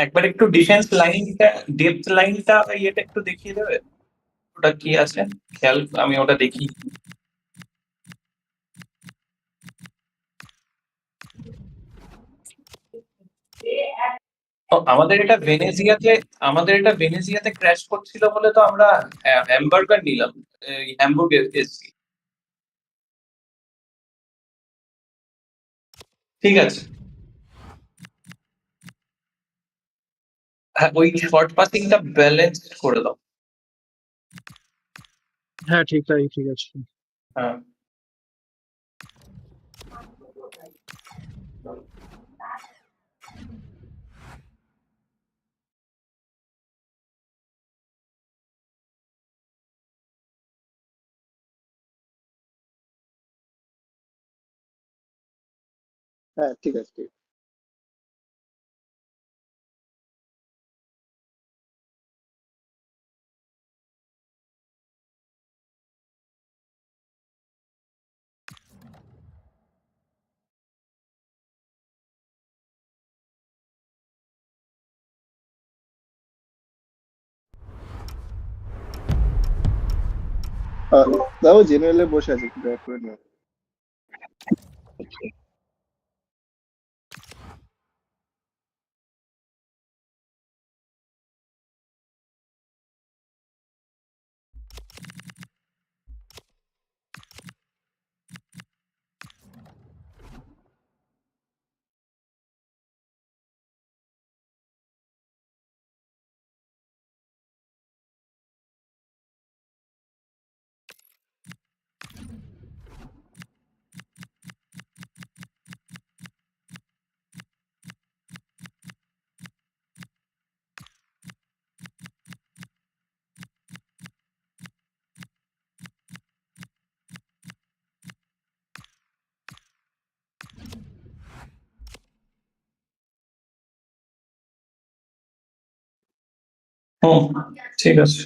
একবার একটু ডিফেন্স লাইনটা, ডেপথ লাইনটা ইয়েটা একটু দেখিয়ে দেবে, ওটা কি আছে খেয়াল, আমি ওটা দেখি। আমাদের এটা ভেনেজিয়াতে ক্র্যাশ করছিল বলে তো আমরা হ্যামবার্গার নিলাম, হ্যামবুর্গ এসছি। ঠিক আছে, হ্যাঁ ওই শর্ট পাসিংটা ব্যালেন্স করে দাও। হ্যাঁ ঠিক তাই, ঠিক আছে। হ্যাঁ হ্যাঁ ঠিক আছে, ঠিক আছে। তাও জেনারেলে বসে আছে, একটু ব্যাক করে নিও। হুম ঠিক আছে।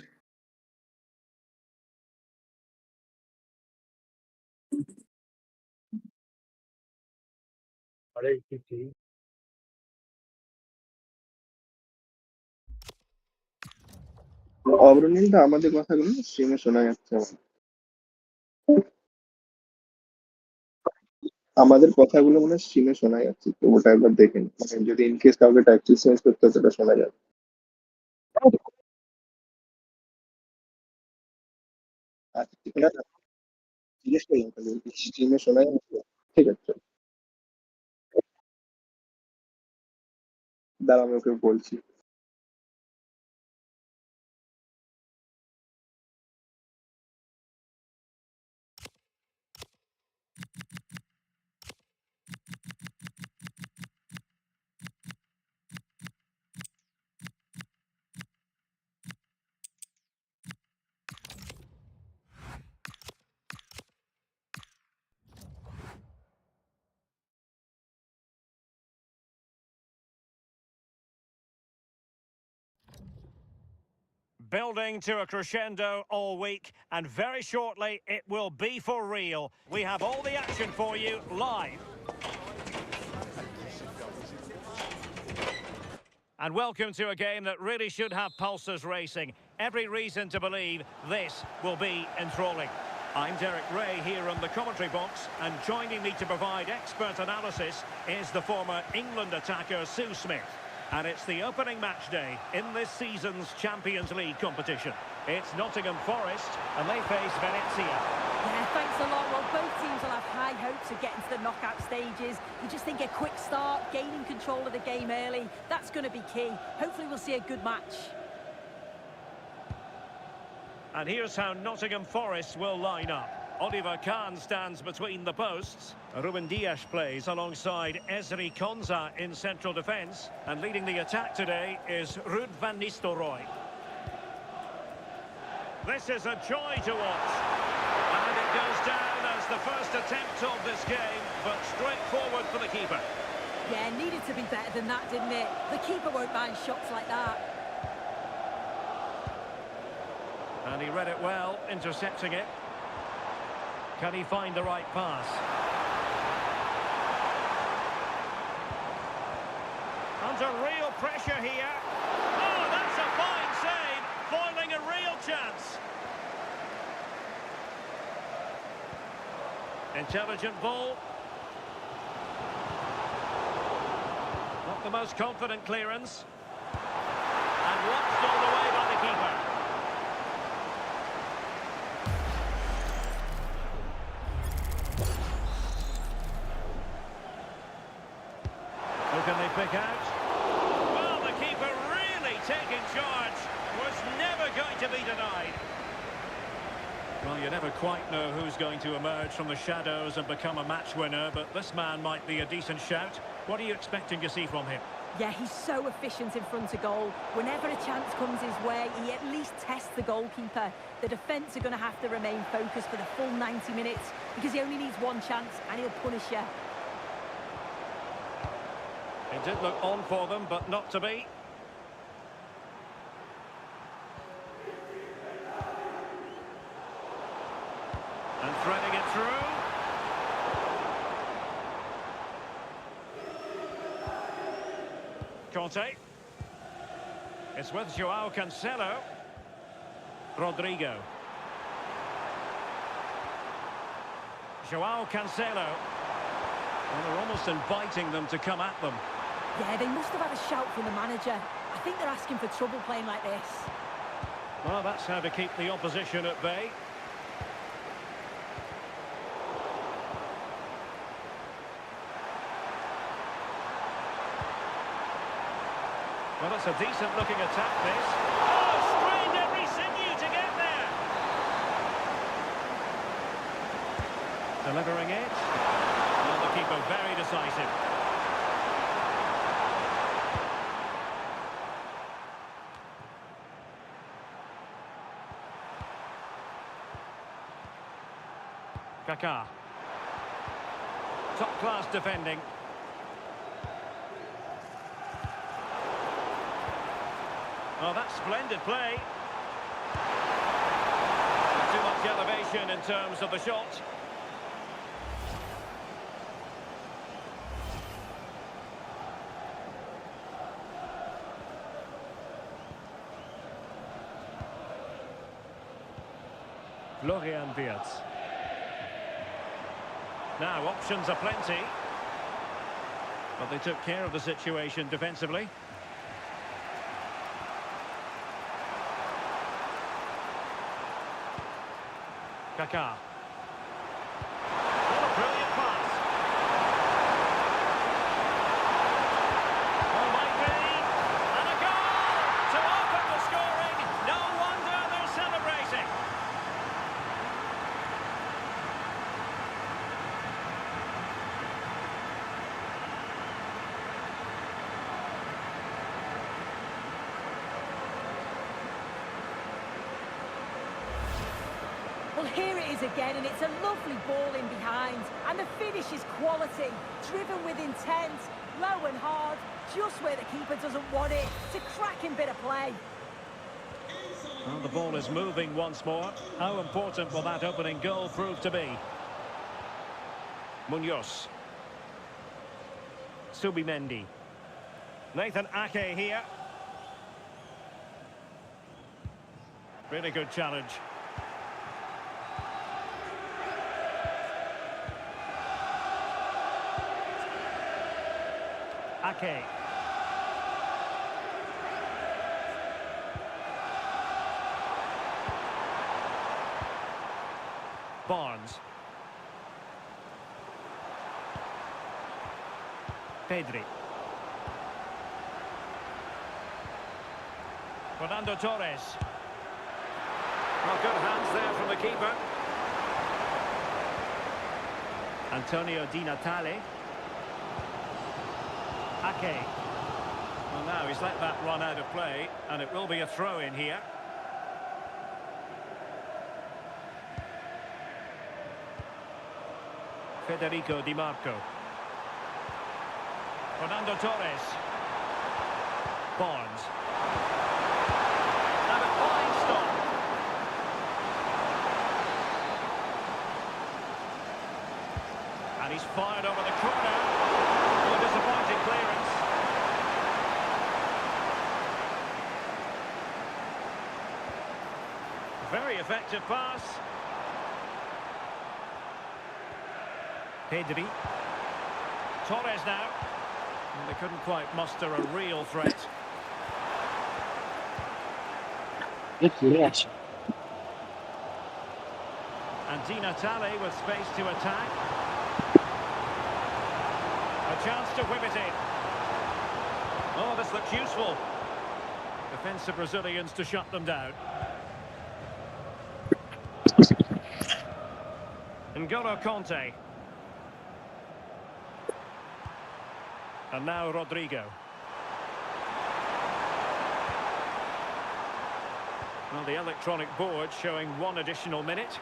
অবরণীলদা, আমাদের কথাগুলো স্ট্রিমে শোনা যাচ্ছে আমার। আমাদের কথাগুলো মনে হয় স্ট্রিমে শোনা যাচ্ছে, তো ওটা একবার দেখেন, মানে যদি ইনকেস কাউকে টাইপ চেঞ্জ করতে হয় সেটা শোনা যাবে। আচ্ছা ঠিক আছে, জিজ্ঞেস করলাম তাহলে স্ট্রিমে শোনা যাচ্ছে। ঠিক আছে, চলো। দাঁড়া, আমি ওকে বলছি। Building to a crescendo all week, and very shortly it will be for real. We have all the action for you live. And welcome to a game that really should have pulses racing. Every reason to believe this will be enthralling. I'm Derek Ray here in the commentary box, and joining me to provide expert analysis is the former England attacker Sue Smith. And it's the opening match day in this season's Champions League competition. It's Nottingham Forest, and they face Venezia. Yeah, thanks a lot. Well, both teams will have high hopes of getting to the knockout stages. You just think a quick start, gaining control of the game early, that's going to be key. Hopefully we'll see a good match. And here's how Nottingham Forest will line up. Oliver Kahn stands between the posts. Ruben Dias plays alongside Ezri Konsa in central defence. And leading the attack today is Ruud van Nistelrooy. This is a joy to watch. And it goes down as the first attempt of this game, but straightforward for the keeper. Yeah, needed to be better than that, didn't it? The keeper won't mind shots like that. And he read it well, intercepting it. Can he find the right pass? under real pressure here. Oh, that's a fine save, foiling a real chance. Intelligent ball. Not the most confident clearance. And watched all the way by the keeper. Who can they pick out? Well, the keeper really taking charge. Was never going to be denied. Well, you never quite know who's going to emerge from the shadows and become a match winner, but this man might be a decent shout. What are you expecting to see from him? Yeah, he's so efficient in front of goal. Whenever a chance comes his way, he at least tests the goalkeeper. The defence are going to have to remain focused for the full 90 minutes because he only needs one chance and he'll punish you. It did look on for them, but not to be. And threading it through. Conte. It's with Joao Cancelo. Rodrigo. Joao Cancelo. Well, they're almost inviting them to come at them. Yeah, they must have had a shout from the manager. I think they're asking for trouble playing like this. Well, that's how to keep the opposition at bay. Well, that's a decent-looking attack, this. Oh, strained every sinew to get there. Delivering it. Well, the keeper very decisive. Kaká. Top-class defending. Oh, that's splendid play. Not too much elevation in terms of the shot. Florian Wirtz. Now, options are plenty. But they took care of the situation defensively. Kaká. What a brilliant pass. Oh, might be. And a goal to open the scoring. No wonder they're celebrating. Well, here it is again, and it's a lovely ball in behind. And the finish is quality, driven with intent, low and hard, just where the keeper doesn't want it. It's a cracking bit of play. Well, the ball is moving once more. How important will that opening goal prove to be? Munoz. Subimendi. Nathan Ake here. Really good challenge. Ake. Barnes. Pedri. Fernando Torres. Well, good hands there from the keeper. Antonio Di Natale. Ake. Well, now he's let that run out of play, and it will be a throw in here. Federico Di Marco. Fernando Torres. Barnes. And a fine stop. And he's fired over the corner. Oh, disappointing clearance. Very effective pass. Pedri. Torres now. And they couldn't quite muster a real threat. Yes. And Di Natale with space to attack. A chance to whip it in. Oh, this looks useful. Defensive Brazilians to shut them down. N'Golo Conte. And now Rodrigo. Well, the electronic board showing 1 additional minute.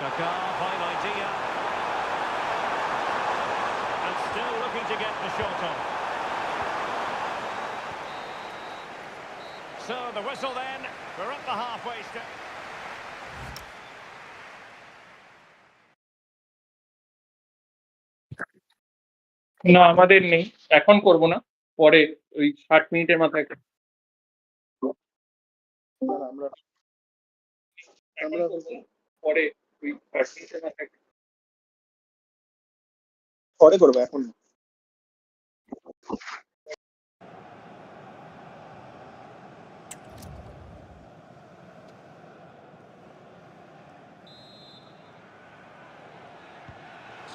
Kaká, fine idea. And still looking to get the shot on. So the whistle then. We're at the halfway step. না আমাদের নেই, এখন করব না, পরে ওই 60 মিনিটের মাথায় করব। আমরা এখন আমরা করব, পরে ওই 60 মিনিটের মাথায় করব। পরে করবো, এখন না।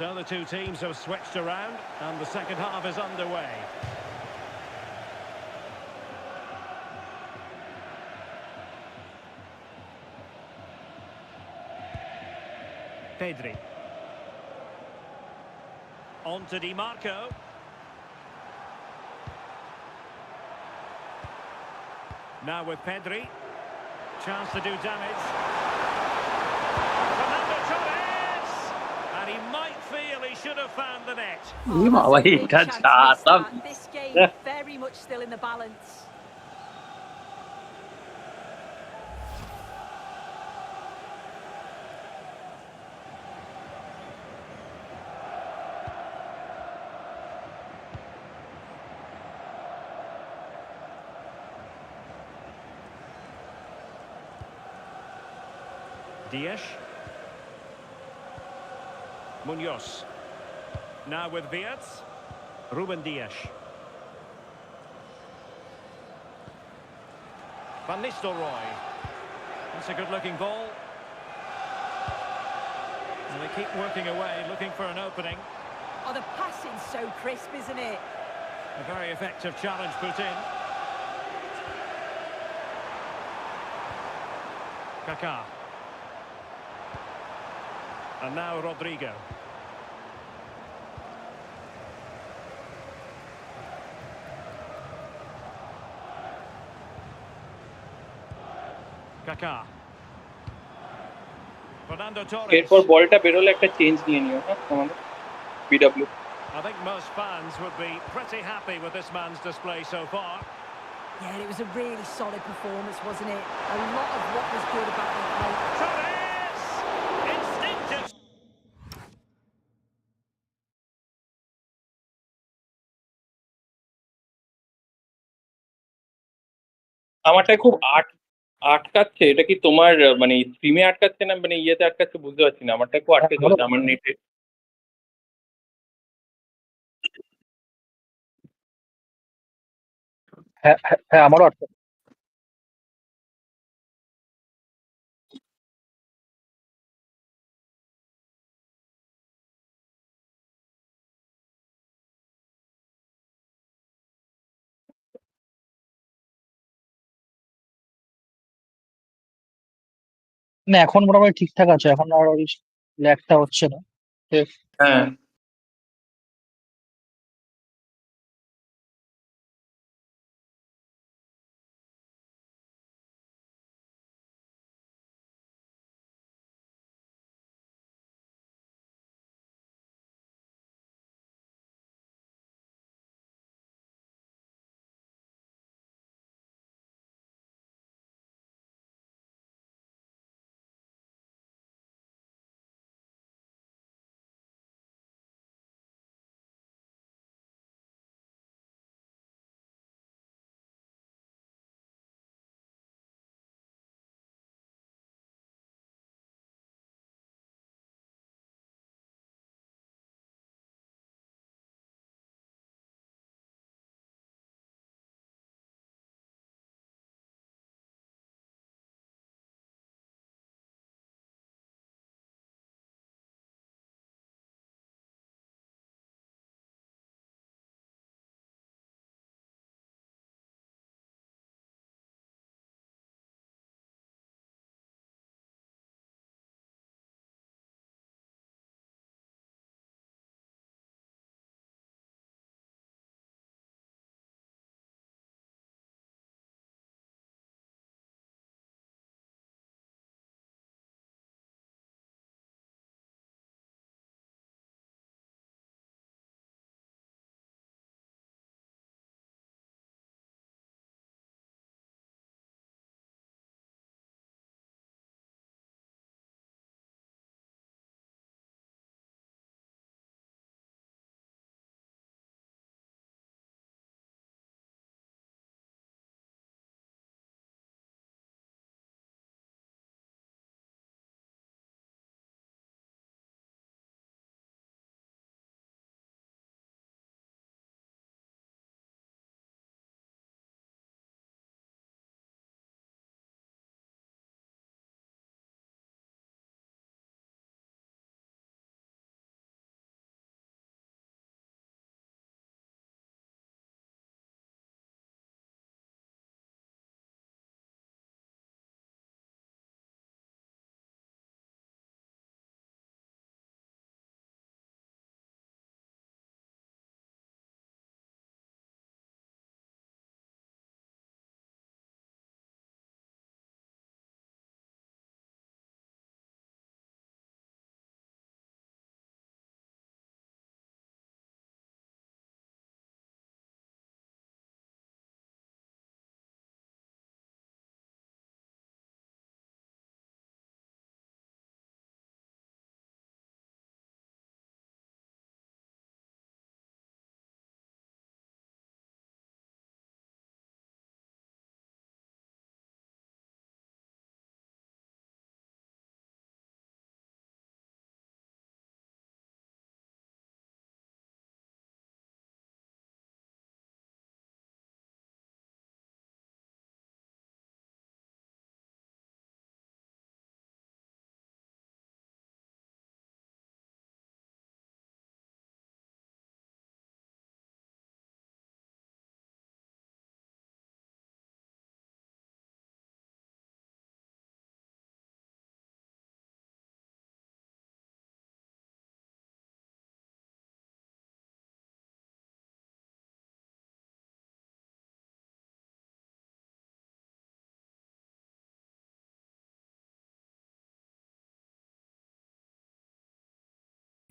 So the two teams have switched around and the second half is underway. Pedri. On to Di Marco. Now with Pedri. Chance to do damage. Fernando Torres! And he might feel he should have found the net. Oh, that's a big chance missed that. This game very much still in the balance. Dias. Munoz. Now with Wirtz. Ruben Dias. Van Nistelrooy. That's a good-looking ball. And they keep working away, looking for an opening. Oh, the passing's so crisp, isn't it? A very effective challenge put in. Kaká. And now Rodrigo. Kaká. Fernando Torres. এরপর বলটা বেরোলে একটা change নিয়ে নিও, হ্যাঁ আমাদের BW. I think most fans would be pretty happy with this man's display so far. Yeah, it was a really solid performance, wasn't it? A lot of what was good about the play. Torres! Instinctive. আমারটায় খুব আটকাচ্ছে, এটা কি তোমার মানে স্ট্রিমে আটকাচ্ছে না মানে ইয়েতে আটকাচ্ছে বুঝতে পারছি না, আমারটা খুব আটকে চলছে আমার নেটে। হ্যাঁ হ্যাঁ, আমারও আটকে। না, এখন মোটামুটি ঠিকঠাক আছে, এখন আর ওই ল্যাগটা হচ্ছে না। হ্যাঁ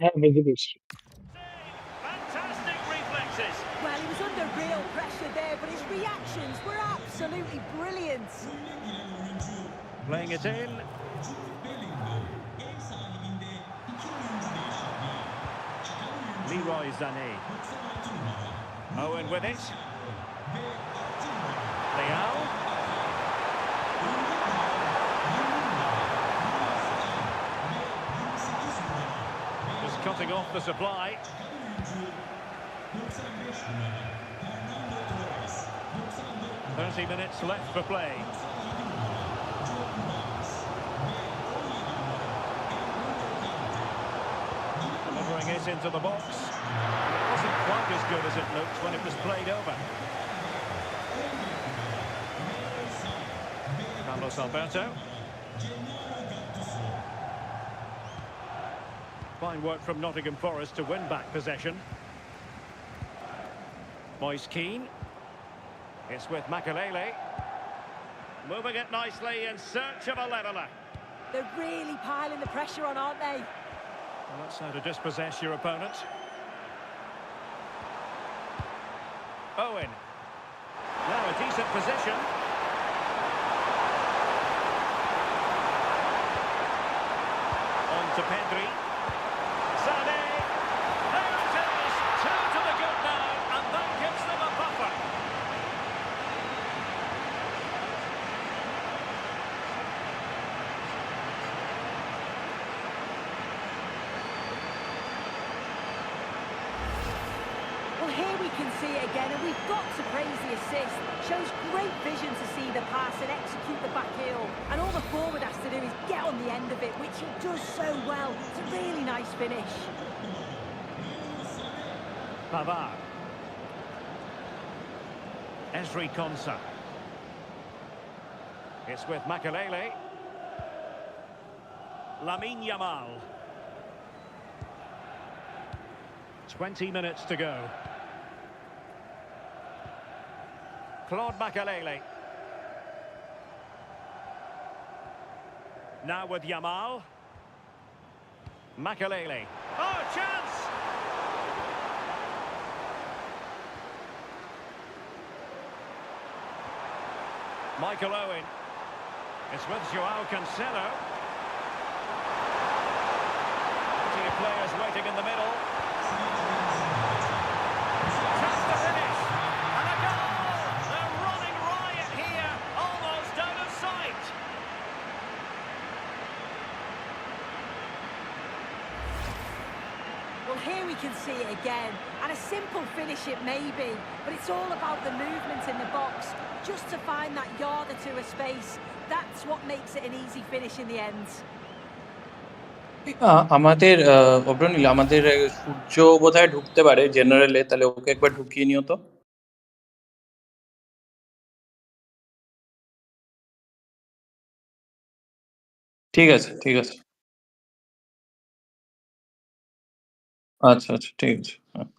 হ্যাঁ, বুঝতে পেরেছি। Fantastic reflexes. Well, he was under real pressure there, but his reactions were absolutely brilliant. Playing it in. Leroy Sané. Owen with it. Leao. Just cutting off the supply. 30 minutes left for play. Delivering it into the box. It wasn't quite as good as it looked when it was played over. Carlos Alberto. Fine work from Nottingham Forest to win back possession. Moise Keane. It's with Makelele. Moving it nicely in search of a leveller. They're really piling the pressure on, aren't they? Well, that's how to dispossess your opponent. Owen. Now a decent position. On to Pedri. Sané. There it is. Two to the good now, and that gives them a buffer. Well, here we can see it again, and we've got to praise the assist. Shows great vision to see the pass and execute the back heel. And all the forward has to do is get on the end of it, which he does so well. It's a really nice finish. Pavard. Ezri Konsa. It's with Makelele. Lamine Yamal. 20 minutes to go. Claude Makelele. Now with Yamal. Makelele. Oh, chance! Michael Owen. It's with Joao Cancelo. Plenty of players waiting in the middle. Just the finish. And a goal! They're running riot here, almost out of sight. Well, here we can see it again. And a simple finish it may be, but it's all about the movement in the box. Just to find that yard or two of space. That's what makes it an easy finish in the end. আমাদের অব্রনীল আমাদের সূর্য বোধহয় ঢুকতে পারে জেনারেলে, তাহলে ওকে একবার ঢুকিয়ে নিও তো। ঠিক আছে, ঠিক আছে। আচ্ছা আচ্ছা, ঠিক আছে। হ্যাঁ।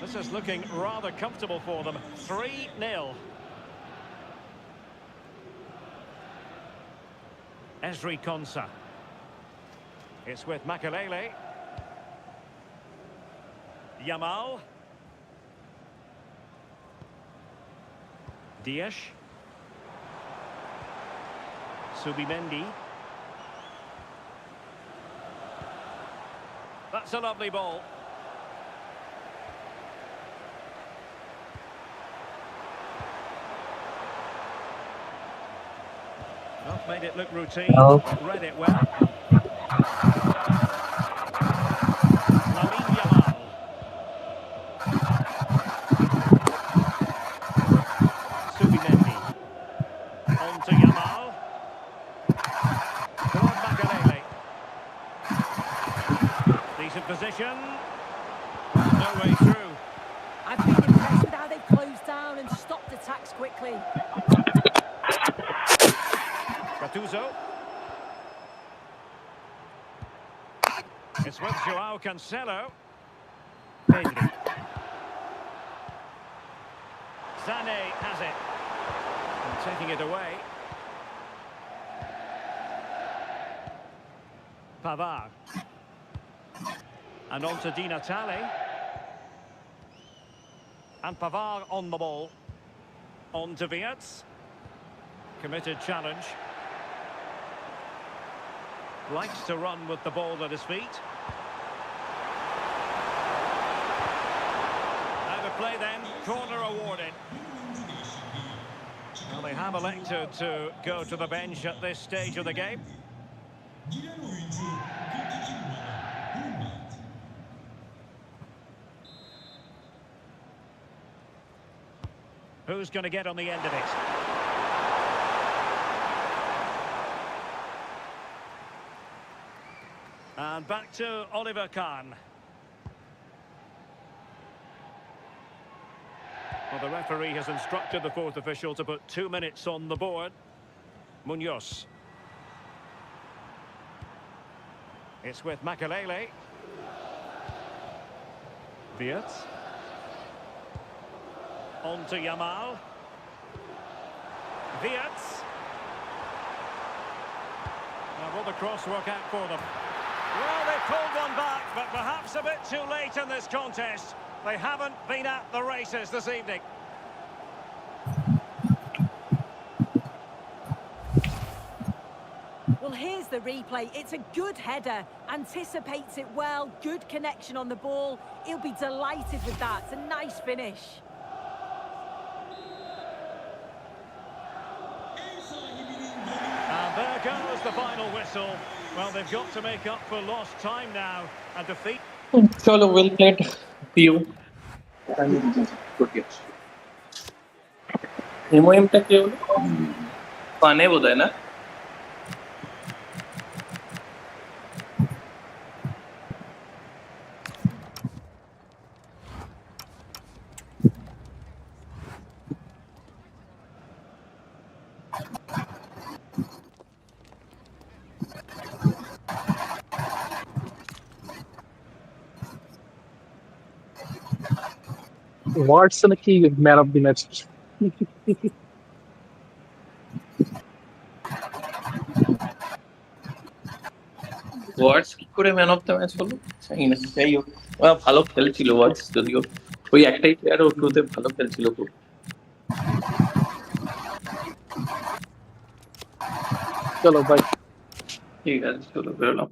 This is looking rather comfortable for them. 3-0. Ezri Konsa. It's with Makelele. Yamal. Dias. Subimendi. That's a lovely ball. Not made it look routine. No. Read it well. Lamine Yamal. Subimendi. On to Yamal. Claude Makelele. Decent position. No way through. I've been impressed with how they've closed down and stopped attacks quickly. Gattuso. It's with Joao Cancelo. Pedri. Sané has it. And taking it away. Pavard. And on to Di Natale. And Pavard on the ball. On to Wirtz. Committed challenge. Likes to run with the ball at his feet. Out of play then, corner awarded. Well, they have elected to go to the bench at this stage of the game. Who's going to get on the end of it? And back to Oliver Kahn. Well, the referee has instructed the fourth official to put 2 minutes on the board. Munoz. It's with Makelele. Wirtz. On to Yamal. Wirtz. Now will the cross work out for them? Well, they pulled one back, but perhaps a bit too late in this contest. They haven't been at the races this evening. Well, here's the replay. It's a good header. Anticipates it well. Good connection on the ball. He'll be delighted with that. It's a nice finish. And there goes the final whistle. Well, they've got to make up for lost time now and defeat. চলো well played Piu এমওএমটা কে হলো পানে বোধহয় না ওয়ার্ডস নাকি man of the match? ওয়ার্ডস কি করে man of the match হলো জানি না যাই হোক ভালো খেলছিল ওয়ার্ডস যদিও ওই একটাই প্লেয়ার ও টুতে ভালো খেলছিল খুব চলো ভাই, ঠিক আছে চলো বেরোলাম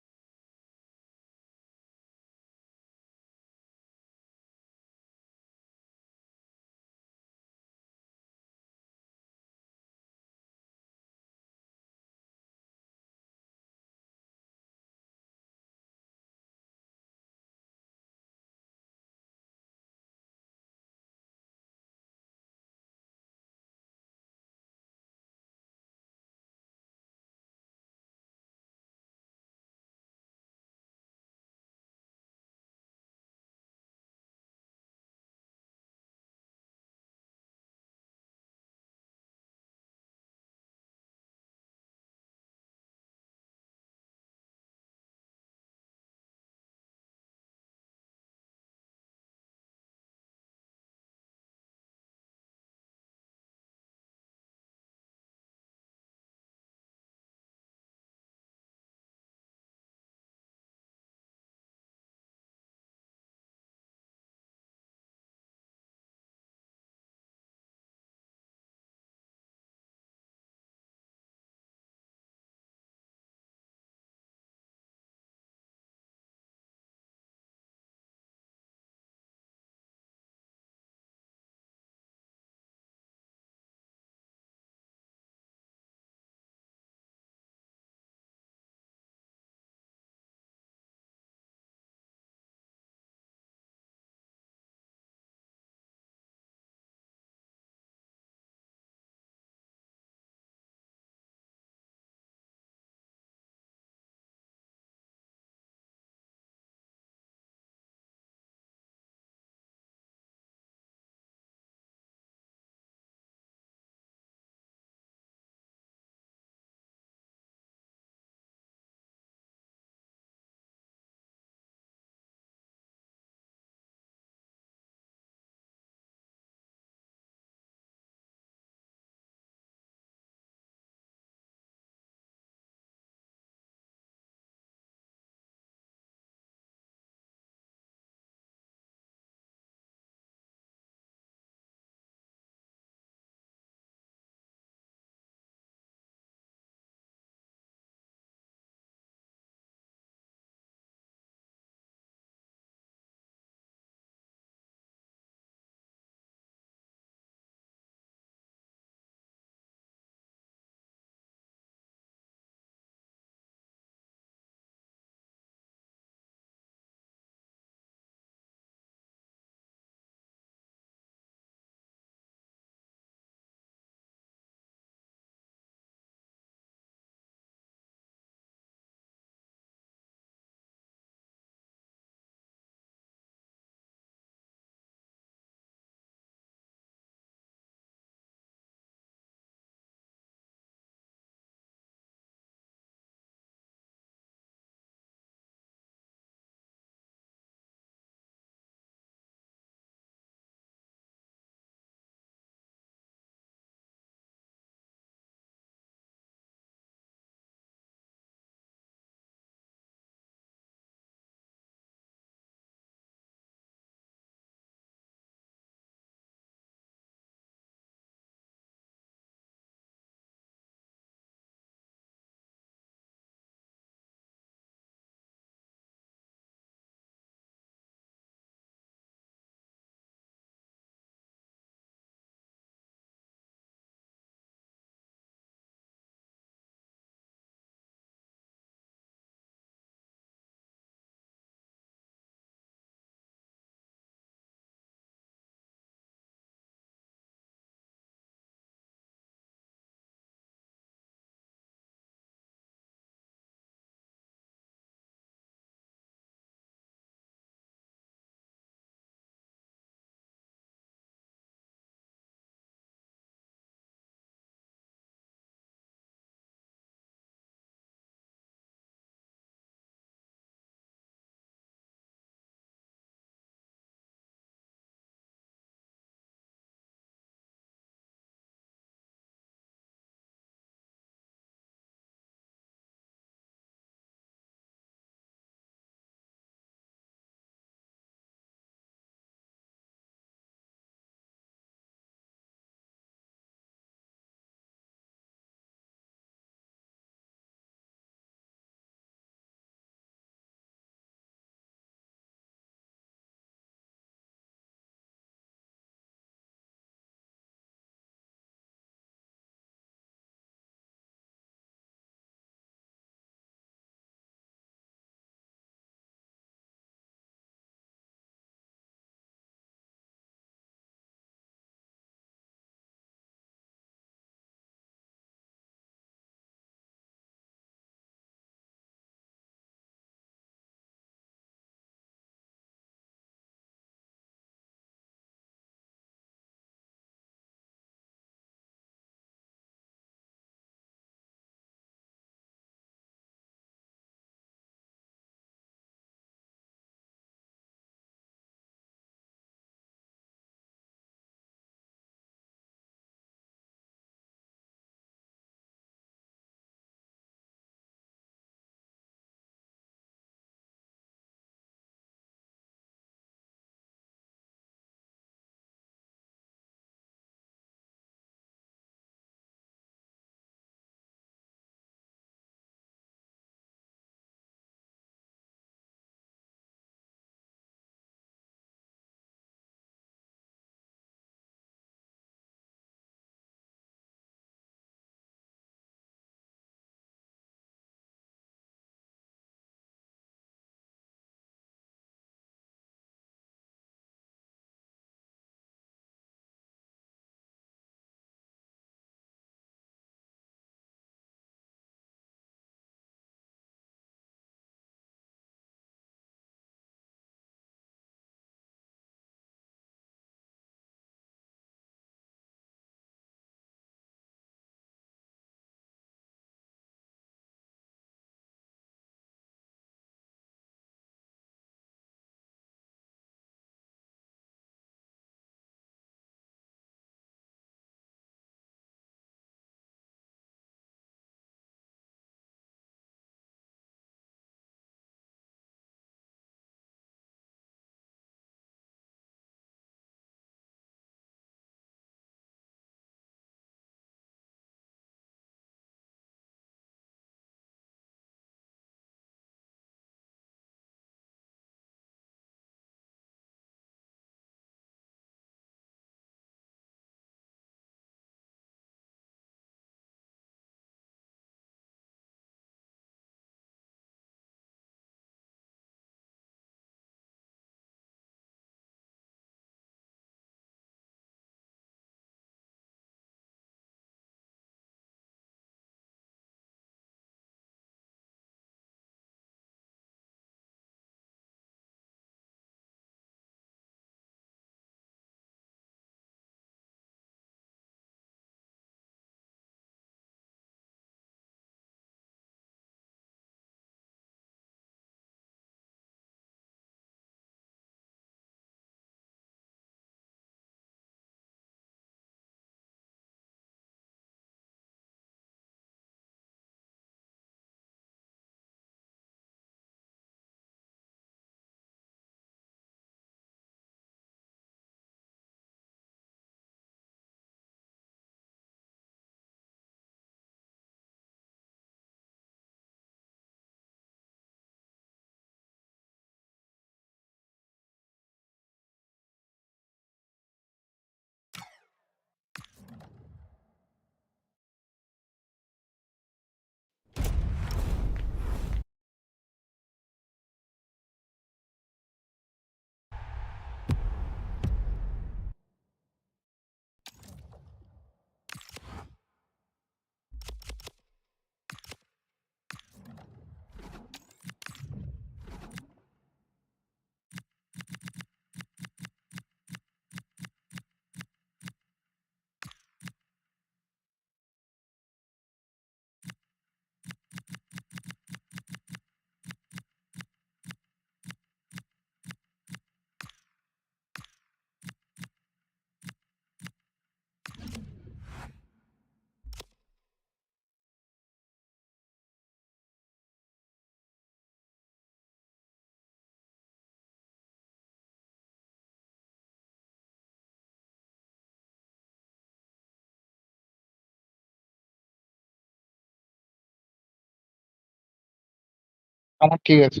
আমার ঠিক আছে।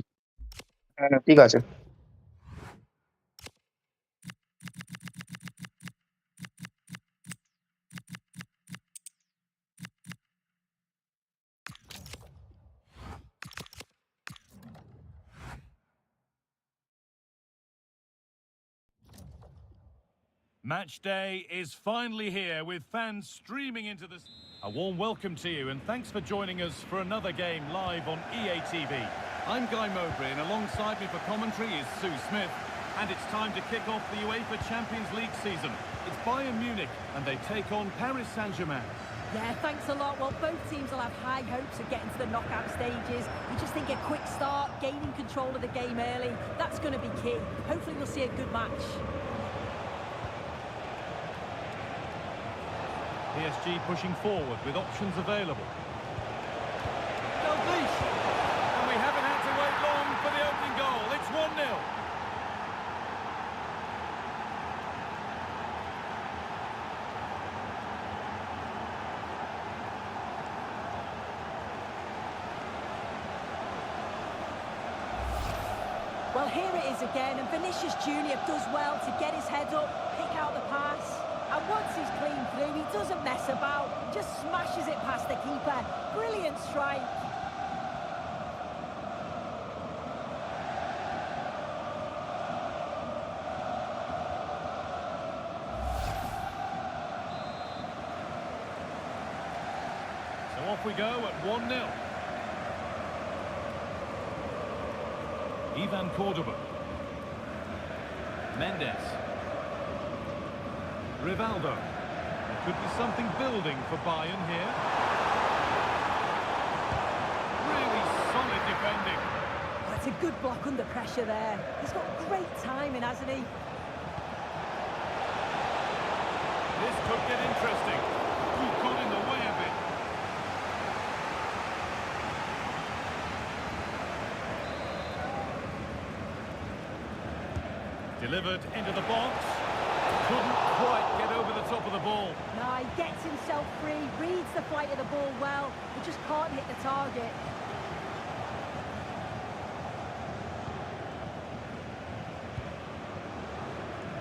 হ্যাঁ, ঠিক আছে। Match day is finally here with fans streaming into this. A warm welcome to you and thanks for joining us for another game live on EA TV. I'm Guy Mowbray and alongside me for commentary is Sue Smith. And it's time to kick off the UEFA Champions League season. It's Bayern Munich and they take on Paris Saint-Germain. Yeah, thanks a lot. Well, both teams will have high hopes of getting to the knockout stages. We just think a quick start, gaining control of the game early, that's going to be key. Hopefully we'll see a good match. PSG pushing forward with options available. And we haven't had to wait long for the opening goal. It's 1-0. Well, here it is again, and Vinicius Junior does well to get his head up, pick out the pass. And once he's clean through, he doesn't mess about, just smashes it past the keeper. Brilliant strike. So off we go at 1-0. Ivan Cordoba. Mendes. Rivaldo. There could be something building for Bayern here. Really solid defending. That's a good block under pressure there. He's got great timing, hasn't he? This could get interesting. Who got in the way of it? Delivered into the box. Couldn't quite get over the top of the ball. No, he gets himself free, reads the flight of the ball well, but just can't hit the target.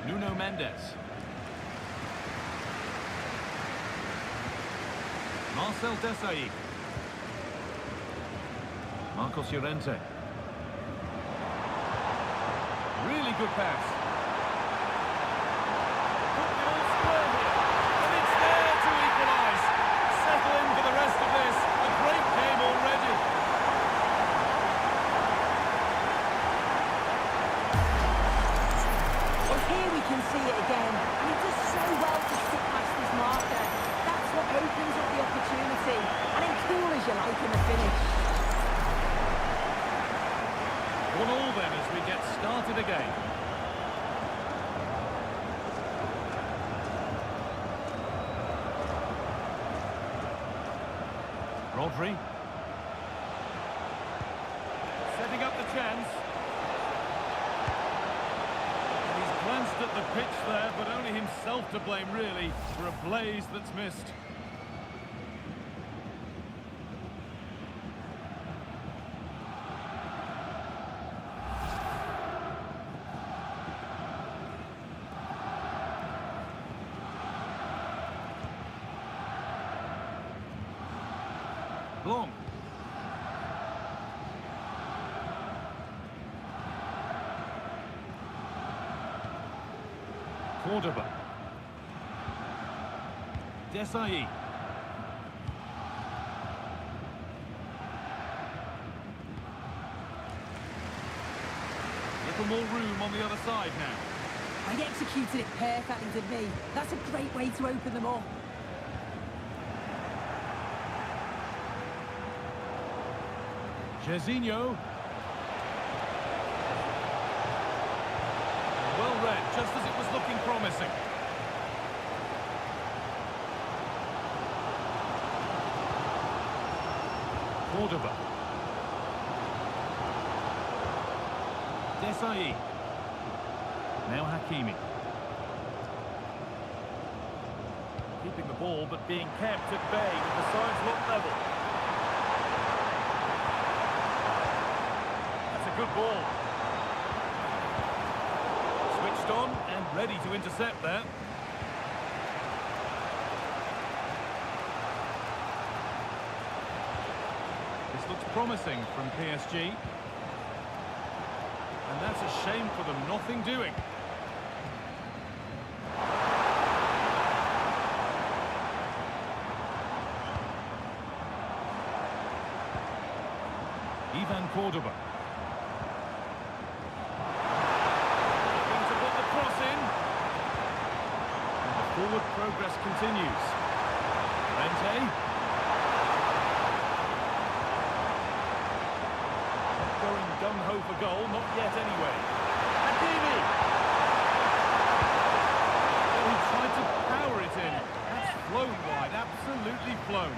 Nuno Mendes. Marcel Desailly. Marcos Llorente. Really good pass. Put it all square here. And it's there to equalise. Settle in for the rest of this. A great game already. Well, here we can see it again, and he does so well to stick past his marker. That's what opens up the opportunity, and then cool as you like in the finish. 1-1 then as we get started again. Rodri. Setting up the chance. And he's glanced at the pitch there, but only himself to blame really for a blaze that's missed. Long. Cordoba. Desailly. Little more room on the other side now. He executed it perfectly, didn't he? That's a great way to open them up. Jorginho. Well read, just as it was looking promising. Cordoba. Desailly. Now Hakimi. Keeping the ball, but being kept at bay with the sides look level. good ball. Switched on and ready to intercept there. This looks promising from PSG. And that's a shame for them, nothing doing. Ivan Cordoba. Looking to put the cross in. And the forward progress continues. Rente. Not going gung-ho for goal, not yet anyway. Hakimi. Oh, he tried to power it in. That's flown wide, absolutely flown.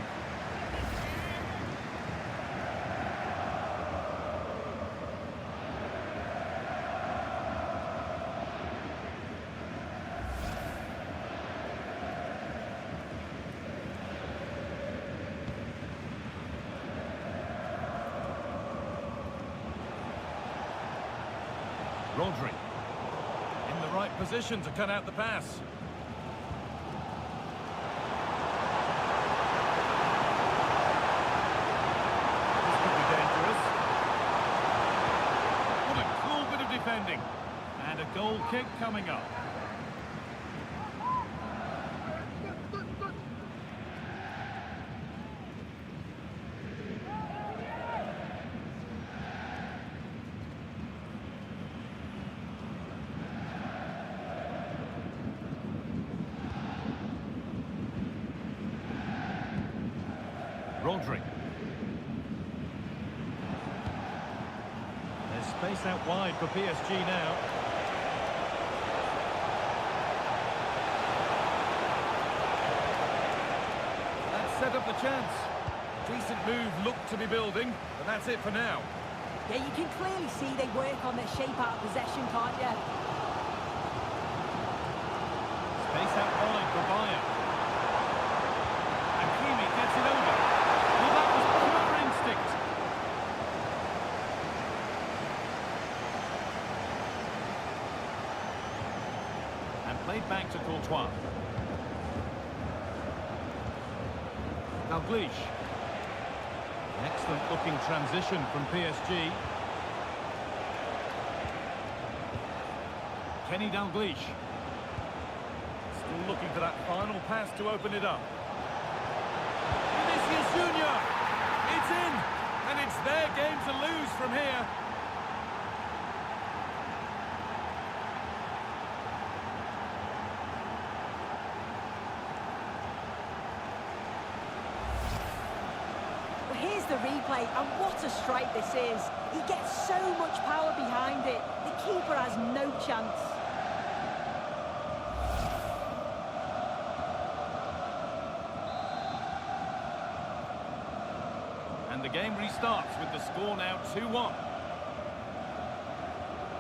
Rodri, in the right position to cut out the pass. This could be dangerous. What a cool bit of defending. And a goal kick coming up. Rodri. There's space out wide for PSG now. That set up the chance. Decent move looked to be building, but that's it for now. Yeah, you can clearly see they work on their shape out of possession, can't you? Space out wide for Bayern. Hakimi gets it over. Well, that was pure instinct. And played back to Courtois. Dalglish. Excellent looking transition from PSG. Kenny Dalglish. Still looking for that final pass to open it up. Vinicius Junior. It's in, and it's their game to lose from here. Well, here's the replay, and what a strike this is. He gets so much power behind it. The keeper has no chance. And the game restarts with the score now 2-1.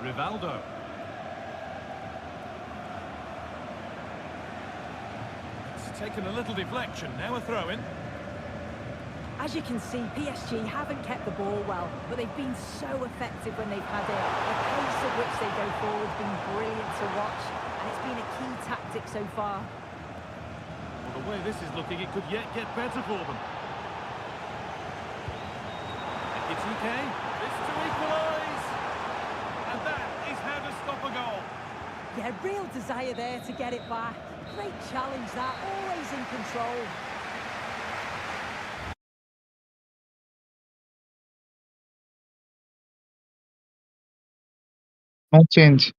Rivaldo. It's taken a little deflection, now a throw-in. As you can see, PSG haven't kept the ball well, but they've been so effective when they've had it. The pace at which they go forward has been brilliant to watch, and it's been a key tactic so far. Well, the way this is looking, it could yet get better for them. It's okay. It's to equalise. And that is how to stop a goal. Yeah, real desire there to get it back. Great challenge that, always in control. No change.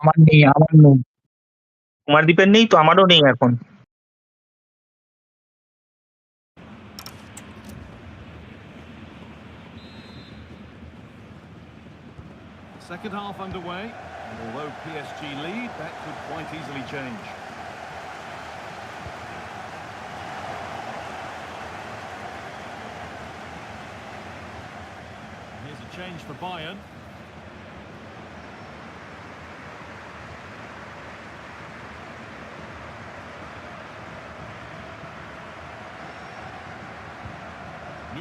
আমার নেই, আমার নেই। কুমারদীপের নেই তো, আমারও নেই এখন। Second half underway. And although PSG lead, that could quite easily change. Here's a change for Bayern.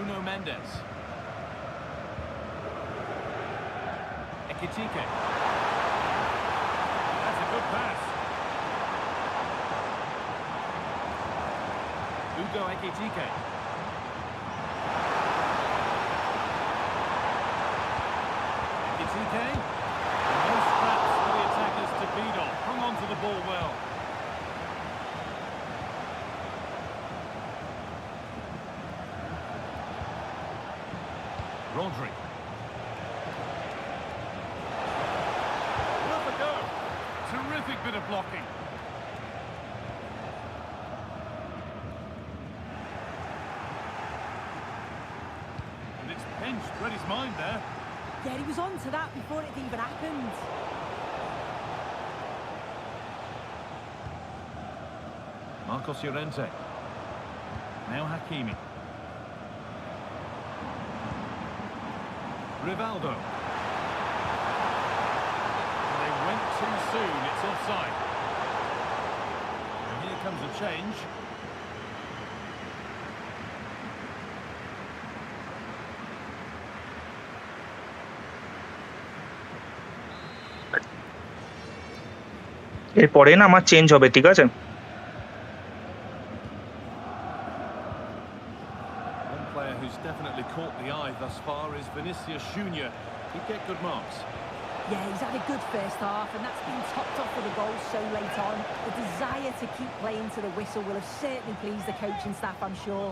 Nuno Mendes. Ekitike. That's a good pass. Ugo Ekitike. Ekitike. No scraps for the attackers to feed on. Hung on to the ball well. Rodri. Worth a go. Terrific bit of blocking. And it's pinched. Read his mind there. Yeah, he was on to that before it even happened. Marcos Llorente. Now Hakimi. Rivaldo. And they went too soon. It's offside. And here comes a change. এরপরে না আমার change হবে, ঠিক আছে? One player who's definitely caught the eye thus far is Vinicius Junior. He'd get good marks. Yeah, he's had a good first half, and that's been topped off with a goal so late on. The desire to keep playing to the whistle will have certainly pleased the coaching staff, I'm sure.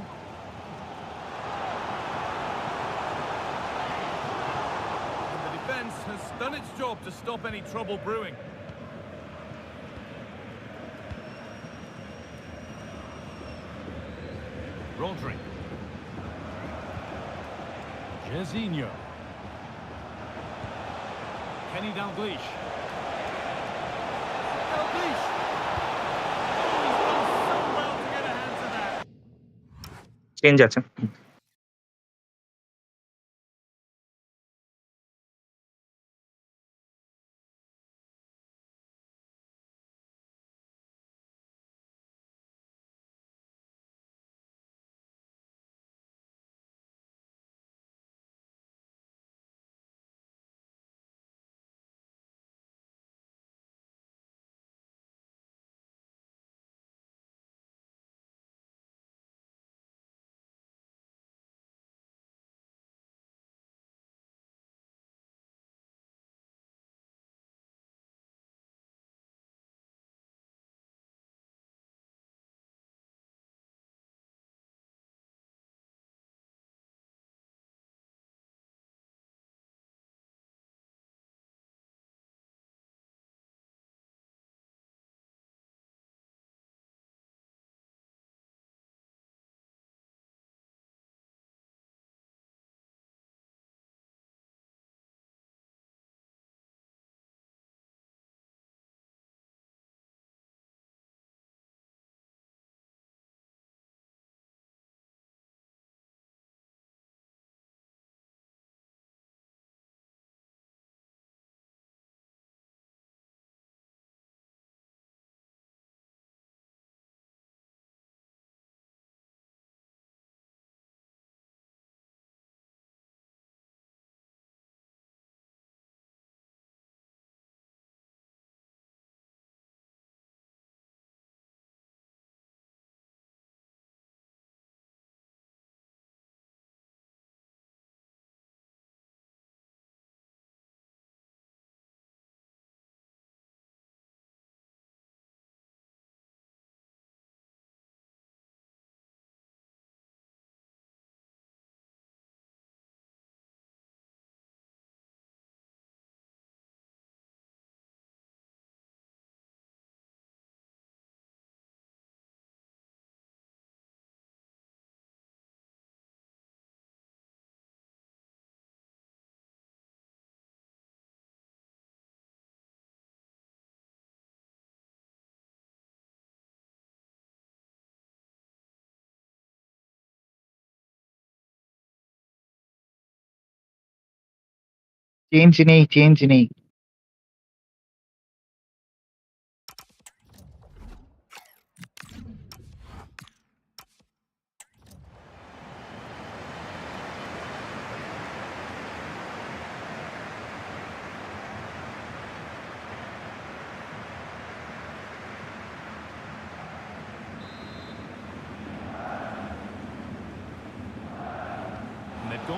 And the defence has done its job to stop any trouble brewing. Rodri. Jorginho. Kenny Dalglish. Dalglish! Oh, he's done so well to get a hand to that. Change আছে। Change নেই।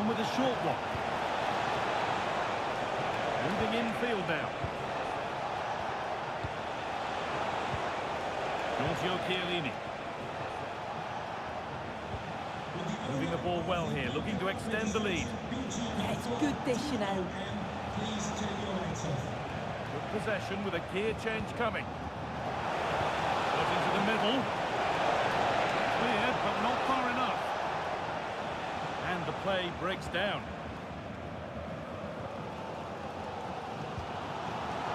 on with a short one. Moving infield now. Giorgio Chiellini. Moving the ball well here, looking to extend the lead. Yeah, it's good dish, you know. Good possession with a gear change coming. Put into the middle. Cleared, but not far enough. And the play breaks down.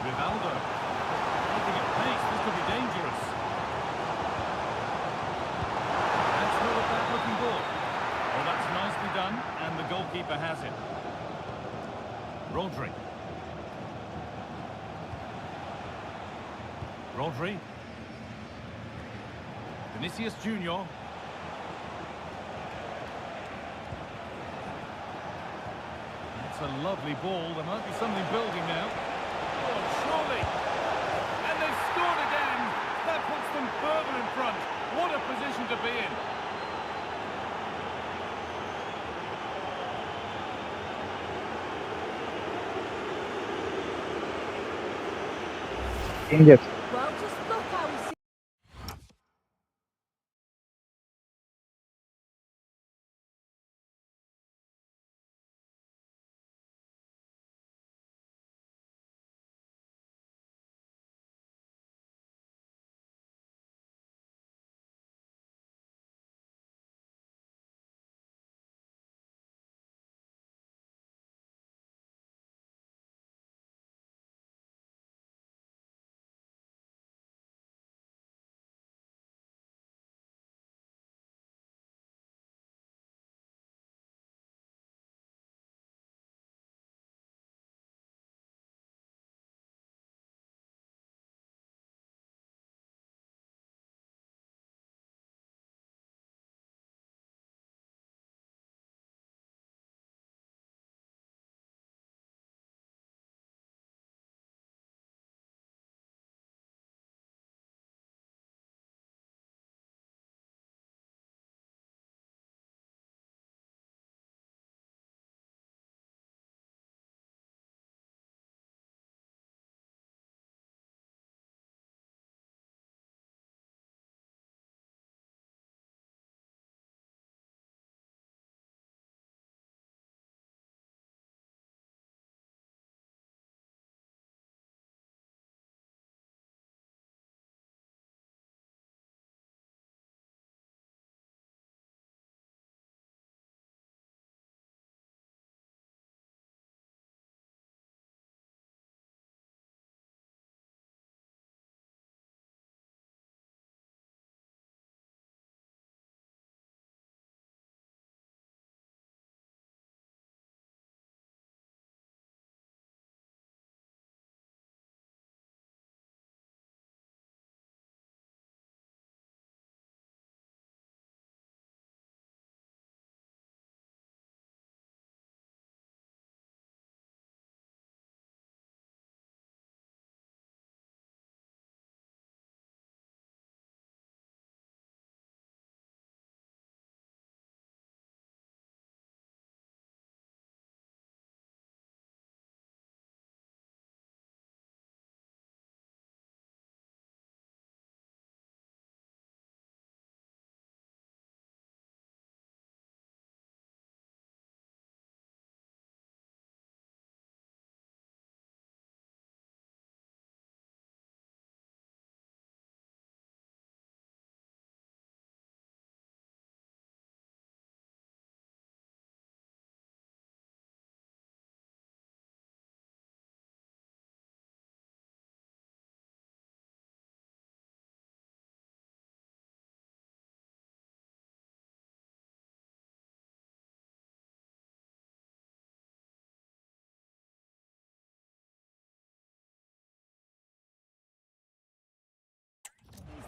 Rivaldo. Looking at pace, this could be dangerous. That's not a bad looking ball. Oh, that's nicely done, and the goalkeeper has it. Rodri. Rodri. Vinicius Junior. That's a lovely ball. There might be something building now. Oh, surely. And they've scored again. That puts them further in front. What a position to be in. Well, just look how he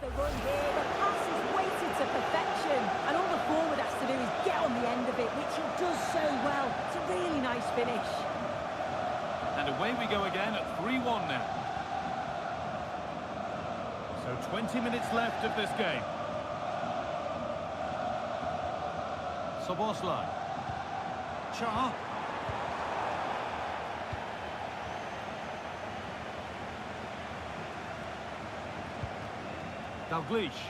the run here. The pass is weighted to perfection, and all the forward has to do is get on the end of it, which he does so well. It's a really nice finish. And away we go again at 3-1 now. So 20 minutes left of this game. Szoboszlai. Char. Dalglish.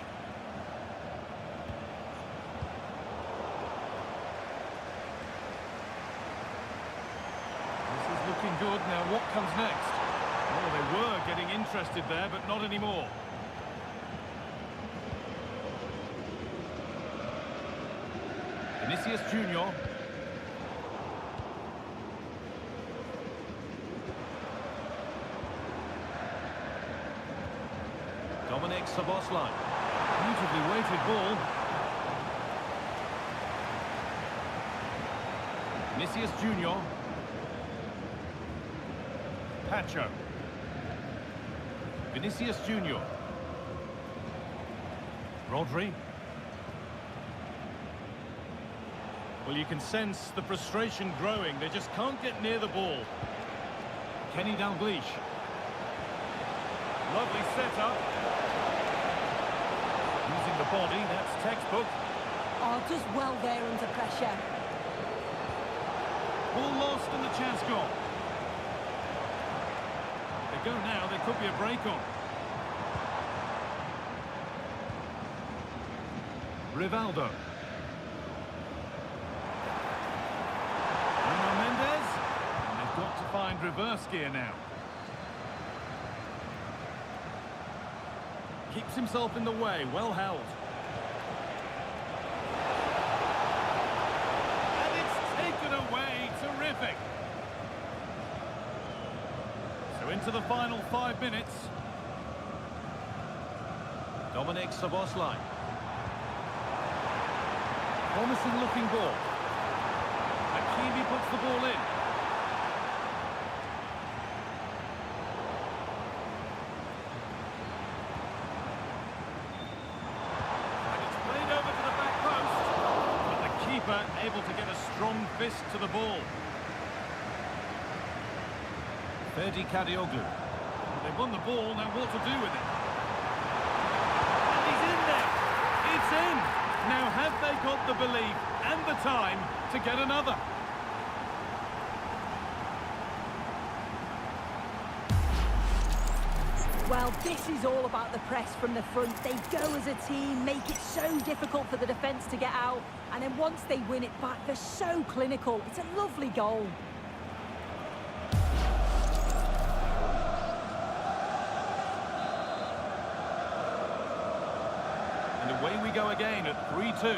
This is looking good. Now what comes next? Oh, they were getting interested there, but not anymore. Vinicius Junior. Dominic Szoboszlai. Beautifully weighted ball. Vinicius Junior. Pacho. Vinicius Junior. Rodri. Well, you can sense the frustration growing. They just can't get near the ball. Kenny Dalglish. Lovely setup. Using the body, that's textbook. Oh, does well there under pressure. Ball lost and the chance gone. They go now, there could be a break on. Rivaldo. Bruno Mendes. And they've got to find reverse gear now. Keeps himself in the way, well held. And it's taken away, terrific. So into the final 5 minutes. Dominic Szoboszlai. Promising looking ball. Hakimi puts the ball in. Able to get a strong fist to the ball. Ferdi Kadioglu. They've won the ball, now what to do with it? And he's in there! It's in! Now have they got the belief and the time to get another? Well, this is all about the press from the front. They go as a team, make it so difficult for the defence to get out, and then once they win it back, they're so clinical. It's a lovely goal. And away we go again at 3-2.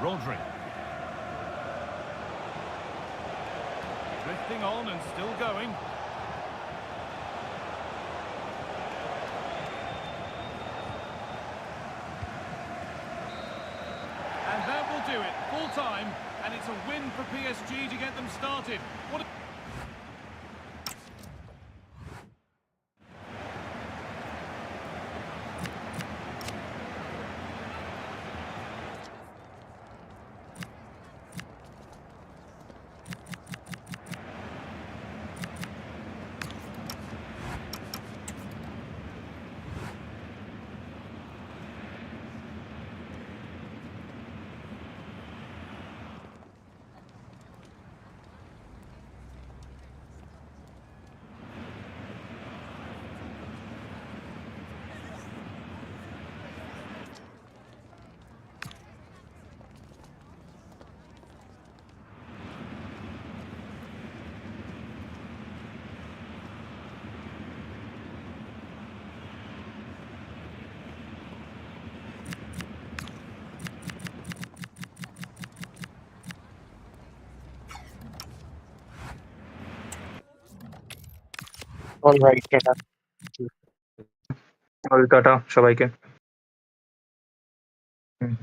Rodri. Drifting on and still going. And that will do it. Full time, and it's a win for PSG to get them started. What a alright, tata. Tata সবাইকে। হুম।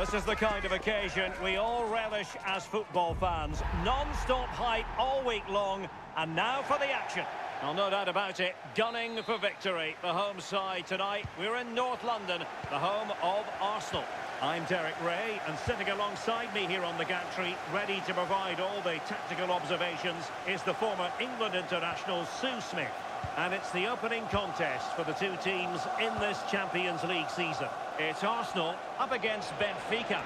This is the kind of occasion we all relish as football fans. Non-stop hype all week long, and now for the action. Well, no doubt about it, gunning for victory. The home side tonight, we're in North London, the home of Arsenal. I'm Derek Ray, and sitting alongside me here on the gantry, ready to provide all the tactical observations, is the former England international Sue Smith. And it's the opening contest for the two teams in this Champions League season. It's Arsenal up against Benfica.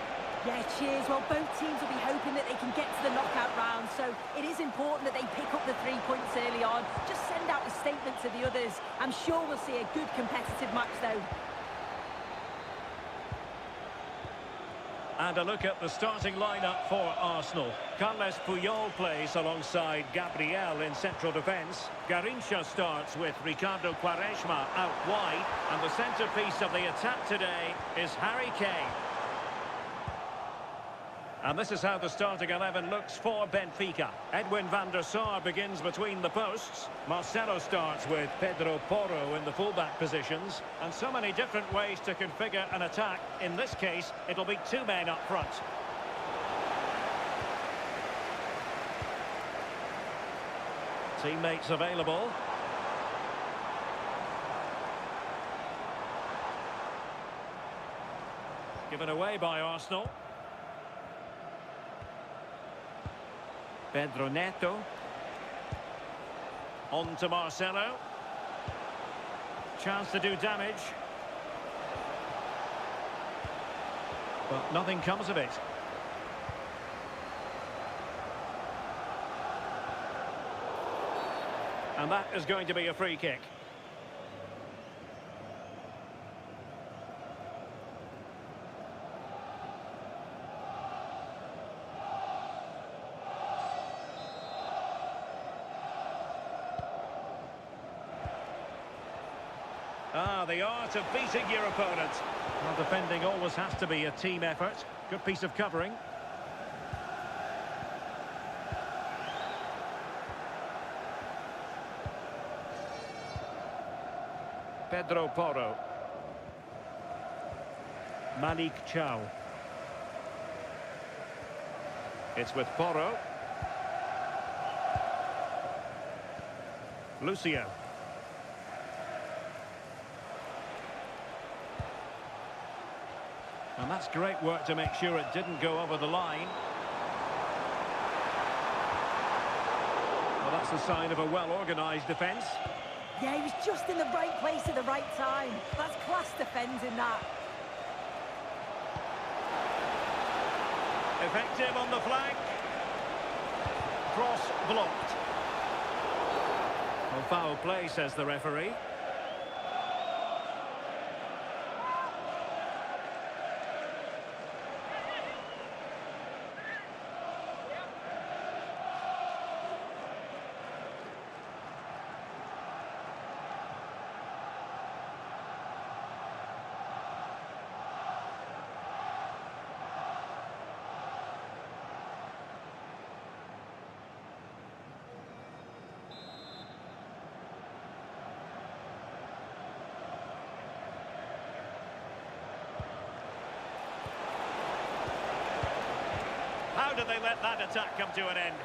Yeah, cheers. Well, both teams will be hoping that they can get to the knockout round, so it is important that they pick up the 3 points early on. Just send out a statement to the others. I'm sure we'll see a good competitive match, though. And a look at the starting lineup for Arsenal. Carles Puyol plays alongside Gabriel in central defence. Garrincha starts with Ricardo Quaresma out wide. And the centrepiece of the attack today is Harry Kane. And this is how the starting 11 looks for Benfica. Edwin van der Sar begins between the posts. Marcelo starts with Pedro Porro in the fullback positions. And so many different ways to configure an attack. In this case, it'll be two men up front. Teammates available. Given away by Arsenal. Pedro Neto. On to Marcelo. Chance to do damage. But nothing comes of it. And that is going to be a free kick. The art of beating your opponent. Well, defending always has to be a team effort. Good piece of covering. Pedro Porro. Malik Chow. It's with Porro. Lucio. And that's great work to make sure it didn't go over the line. Well, that's a sign of a well-organised defence. Yeah, he was just in the right place at the right time. That's class defending, that. Effective on the flank. Cross blocked. Well, foul play, says the referee. How did they let that attack come to an end?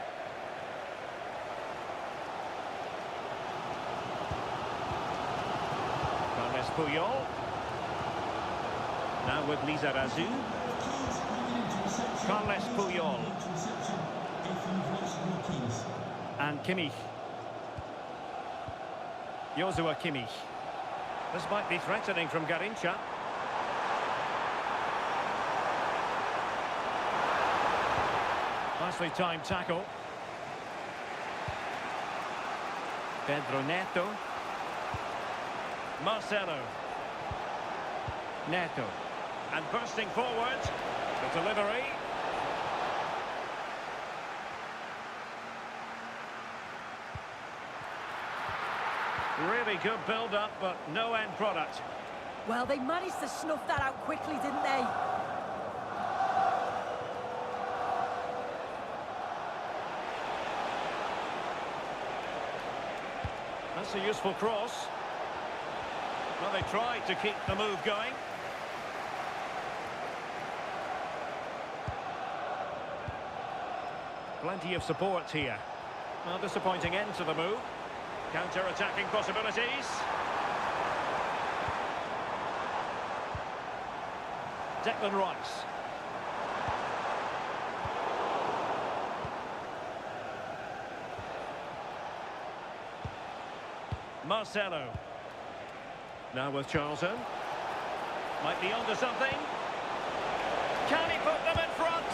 Carles Puyol. Now with Lizarazu. Carles Puyol. And Kimmich. Joshua Kimmich. This might be threatening from Garrincha. Nicely timed tackle. Pedro Neto. Marcelo. Neto. And bursting forward. The delivery. Really good build-up, but no end product. Well, they managed to snuff that out quickly, didn't they? That's a useful cross. Well, they tried to keep the move going. Plenty of support here. Well, disappointing end to the move. Counter-attacking possibilities. Declan Rice. Marcelo. Now with Charlton. Might be onto something. Can he put them in front?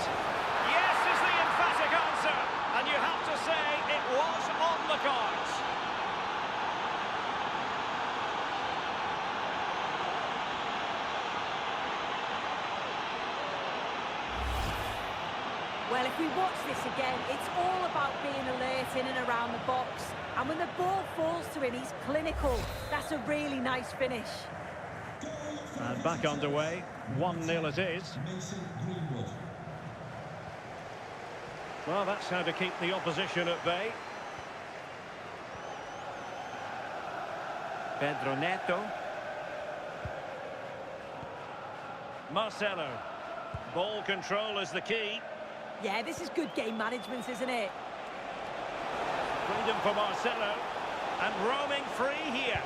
Yes is the emphatic answer. And you have to say it was on the cards. Well, if we watch this again, it's all about being alert in and around the box. And when the ball falls to him, he's clinical. That's a really nice finish. And back underway. 1-0 it is. Well, that's how to keep the opposition at bay. Pedro Neto. Marcelo. Ball control is the key. Yeah, this is good game management, isn't it? Freedom for Marcelo. And roaming free here.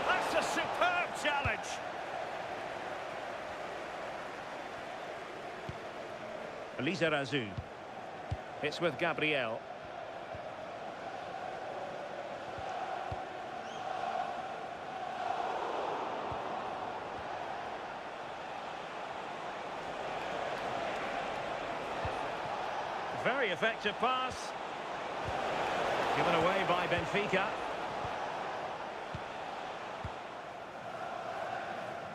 That's a superb challenge. Lizarazu. It's with Gabriel. Very effective pass. Given away by Benfica.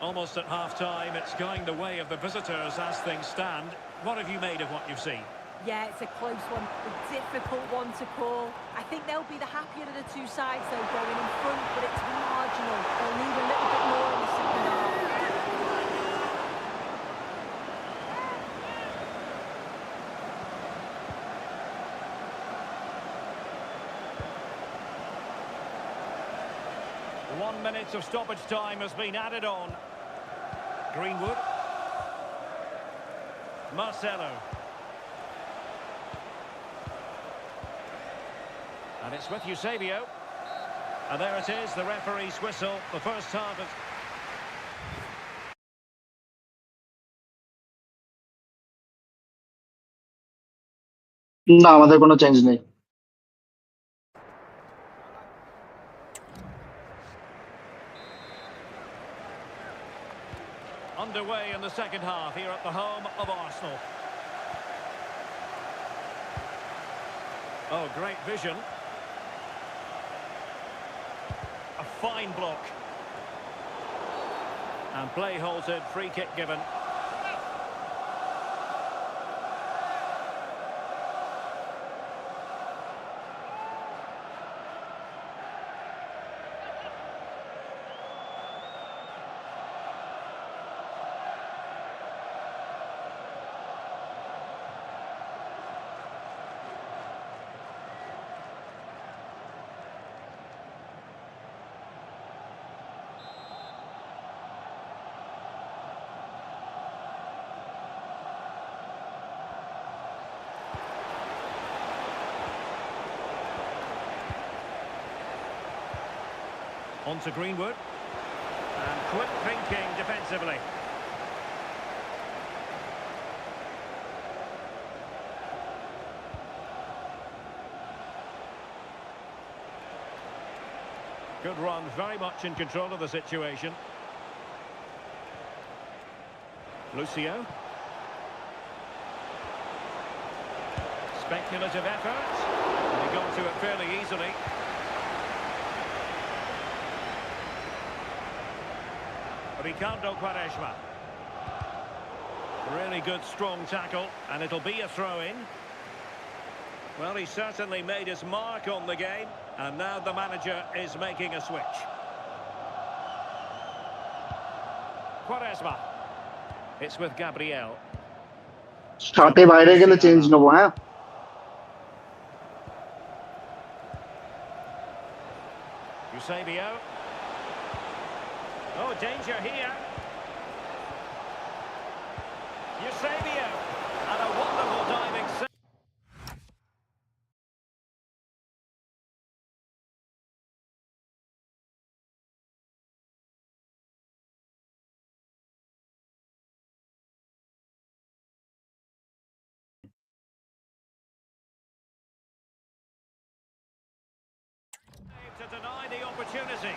Almost at half-time, it's going the way of the visitors as things stand. What have you made of what you've seen? Yeah, it's a close one, a difficult one to call. I think they'll be the happier of the two sides, though, going in front, but it's marginal. They'll need a little bit more in the second half. One minute of stoppage time has been added on. Greenwood. Marcelo. And it's with Eusebio. And there it is, the referee's whistle. The first half is... না আমাদের কোনো change নেই। Underway in the second half here at the home of Arsenal. Oh, great vision. A fine block. And play halted, free kick given. On to Greenwood. And quick thinking defensively. Good run, very much in control of the situation. Lucio. Speculative effort. They got to it fairly easily. Ricardo Quaresma. Really good, strong tackle, and it'll be a throw-in. Well, he certainly made his mark on the game, and now the manager is making a switch. Quaresma. It's with Gabriel. সাথে বাইরে গেলে change নেবো, হ্যাঁ? Eusebio. Oh, danger here. Eusebio. And a wonderful diving save. deny the opportunity.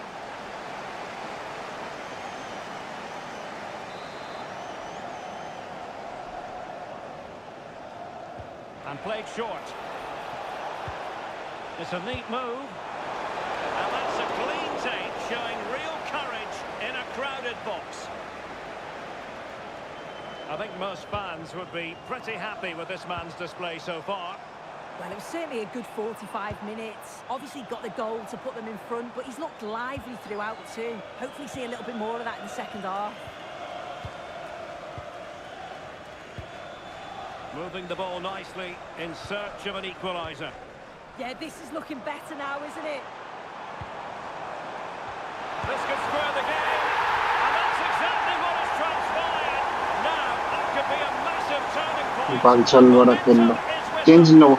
And played short. It's a neat move. And that's a clean take, showing real courage in a crowded box. I think most fans would be pretty happy with this man's display so far. Well, it was certainly a good 45 minutes. Obviously got the goal to put them in front, but he's looked lively throughout too. Hopefully see a little bit more of that in the second half. Moving the ball nicely in search of an equaliser. Yeah, this is looking better now, isn't it? This could square the game, and that's exactly what has transpired. Now, that could be a massive turning point. বাঞ্চাল মারা খেললো Momentum is with change them. নেবো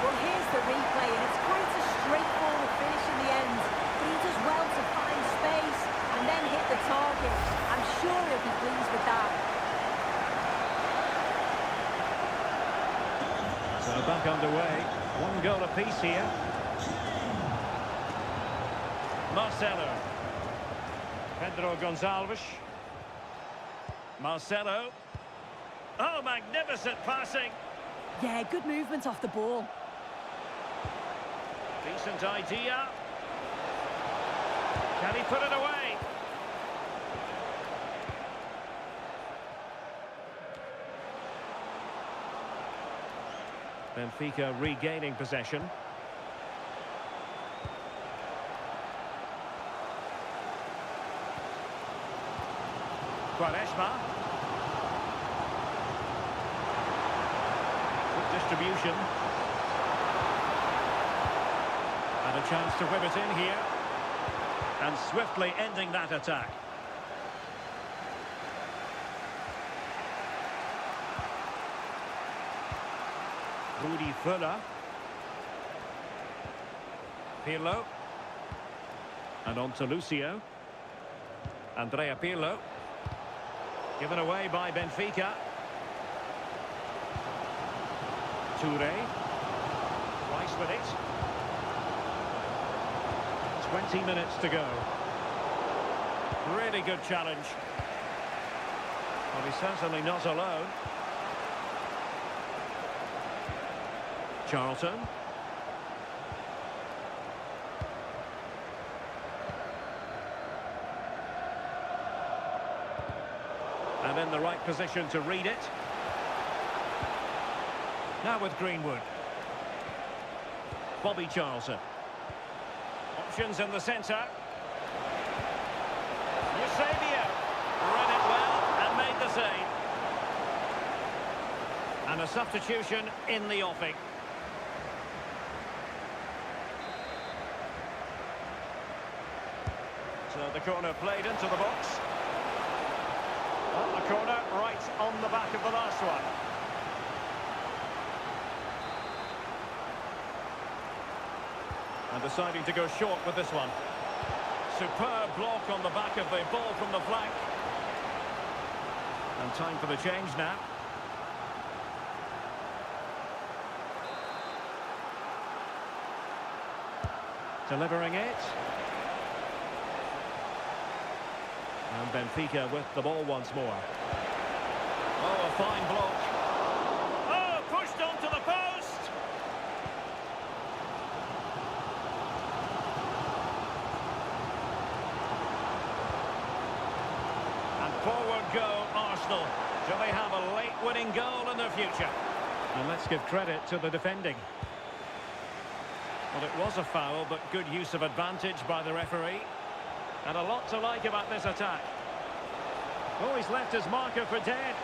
Well, here's the replay, and it's quite a straightforward finish in the end. But he does well to find space and then hit the target. I'm sure he'll be pleased with that. So back underway. One goal apiece here. Marcelo. Pedro Gonçalves. Marcelo. Oh, magnificent passing. Yeah, good movement off the ball. Decent idea. Can he put it away? Benfica regaining possession. Quaresma. Good distribution. And a chance to whip it in here. And swiftly ending that attack. Rudi Völler. Pirlo. And on to Lucio. Andrea Pirlo. Given away by Benfica. Touré. Rice with it. 20 minutes to go. Really good challenge. Well, he's certainly not alone. Charlton. And in the right position to read it. Now with Greenwood. Bobby Charlton. Options in the centre. Eusebio. Read it well and made the save. And a substitution in the offing. So the corner played into the box. Well, the corner right on the back of the last one. And deciding to go short with this one. Superb block on the back of the ball from the flank. And time for the change now. Delivering it. And Benfica with the ball once more. Oh, a fine block. Oh, pushed onto the post. And forward go Arsenal. Do they have a late winning goal in their future? And let's give credit to the defending. Well, it was a foul, but good use of advantage by the referee. And a lot to like about this attack. Oh, he's left his marker for dead.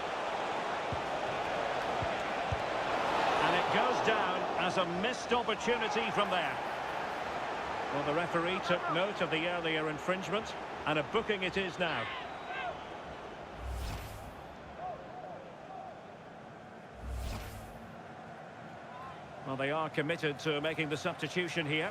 And it goes down as a missed opportunity from there. Well, the referee took note of the earlier infringement, and a booking it is now. Well, they are committed to making the substitution here.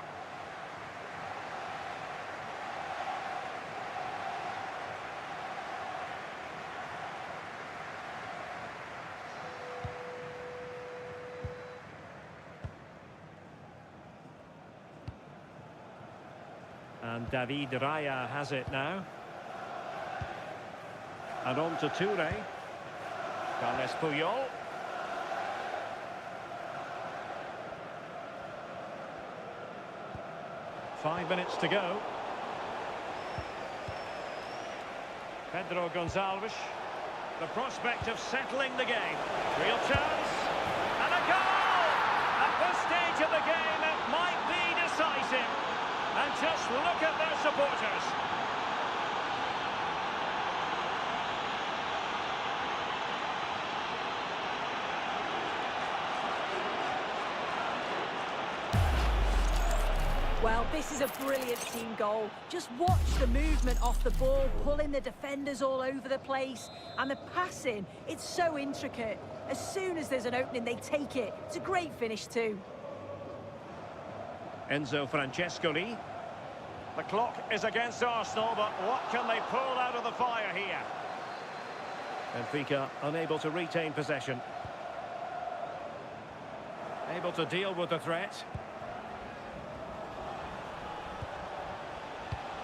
And David Raya has it now. And on to Toure. Carles Puyol. Five minutes to go. Pedro Gonçalves. The prospect of settling the game. Real chance. And a goal! At this stage of the game, it might be decisive. And just look at their supporters. Well, this is a brilliant team goal. Just watch the movement off the ball, pulling the defenders all over the place. And the passing, it's so intricate. As soon as there's an opening, they take it. It's a great finish too. Enzo Francescoli. The clock is against Arsenal, but what can they pull out of the fire here? Benfica unable to retain possession. Able to deal with the threat.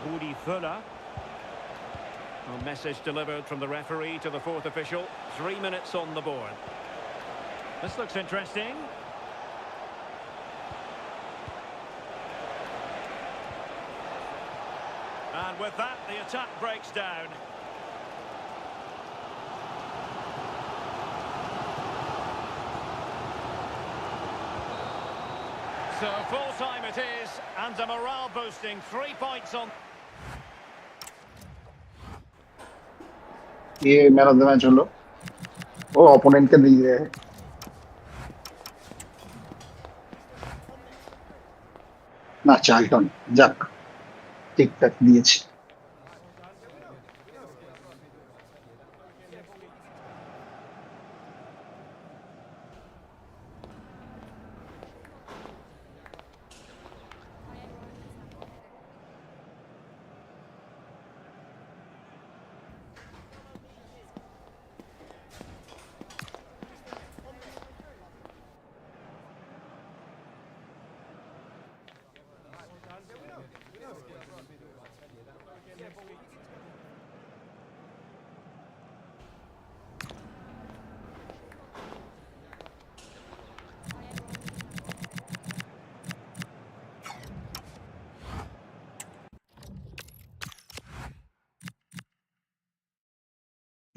Rudi Völler. A message delivered from the referee to the fourth official. 3 minutes on the board. This looks interesting. And with that, the attack breaks down. So full time it is, and a morale boosting 3 points on. ये man of the match হলো ও অপোনেন্টকে দিয়ে না Charlton যাক ঠিকঠাক দিয়েছে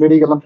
বেরিয়ে গেলাম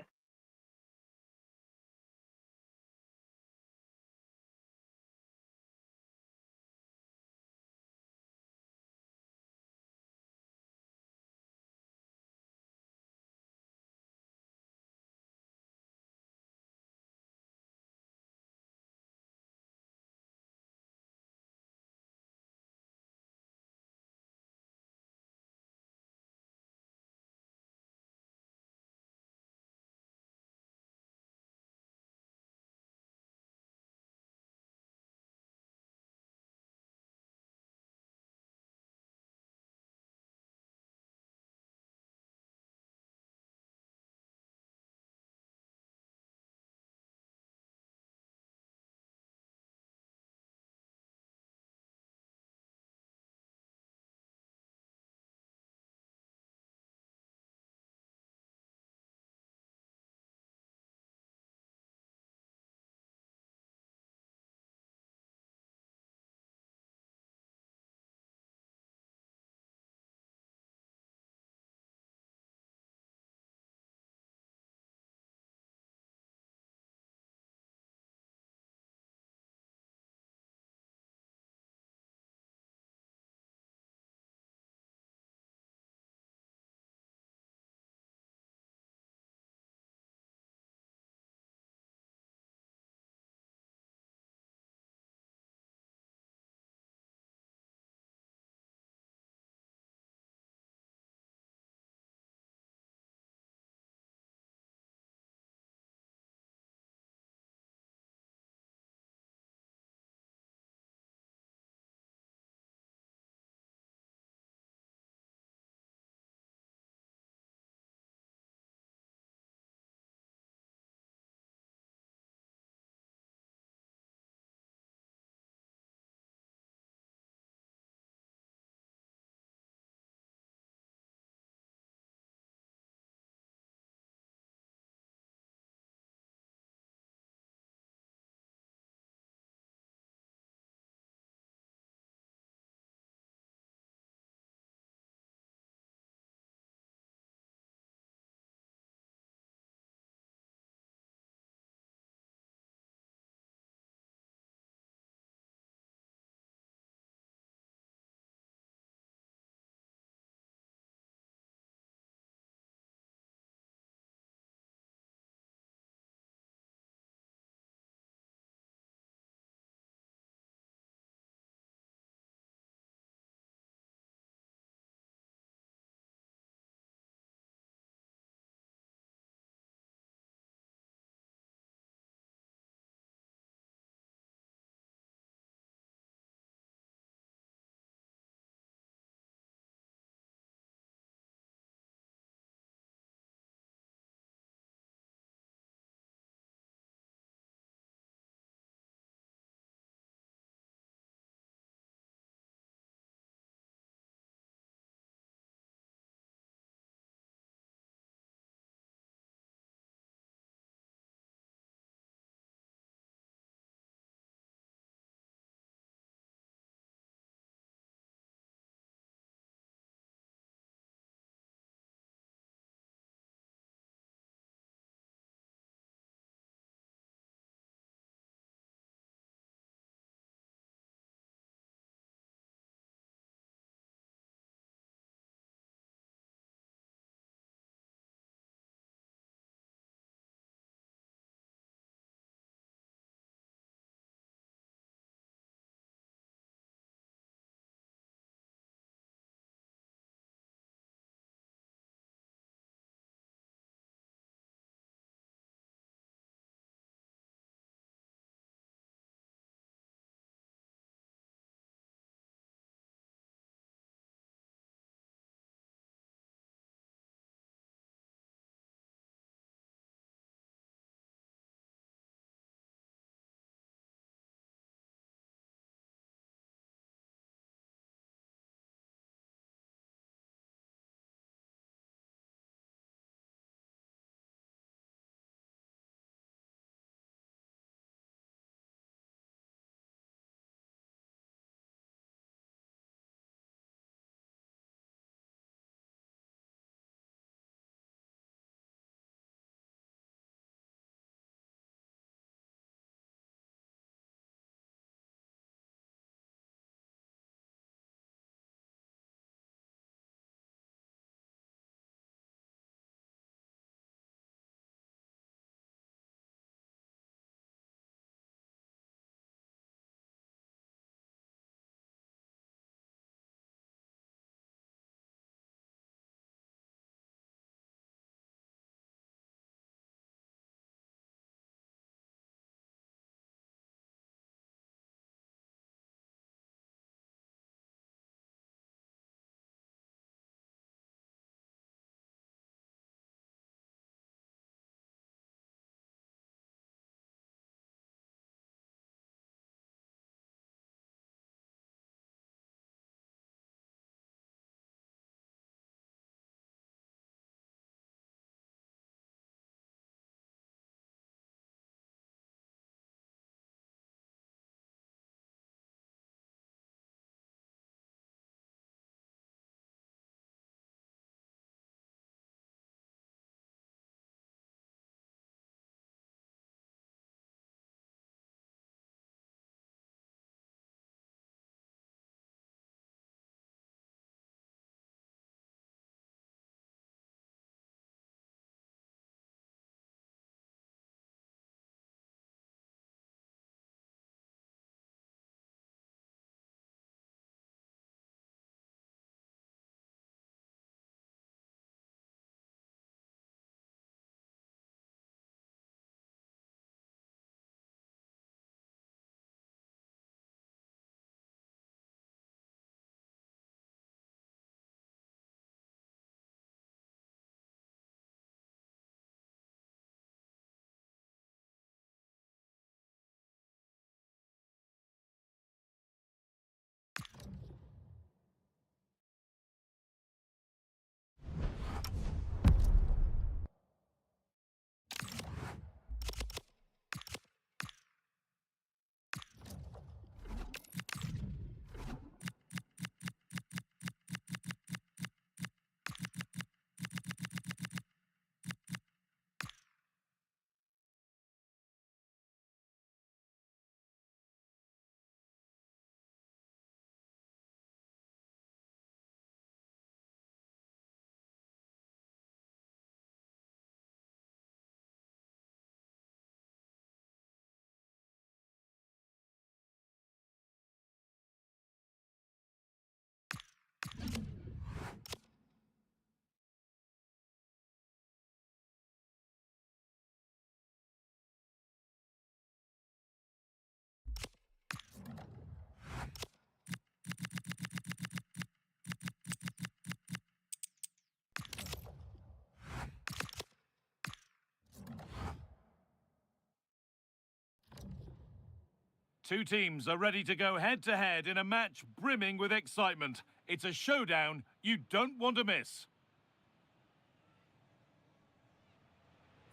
Two teams are ready to go head-to-head in a match brimming with excitement. It's a showdown you don't want to miss.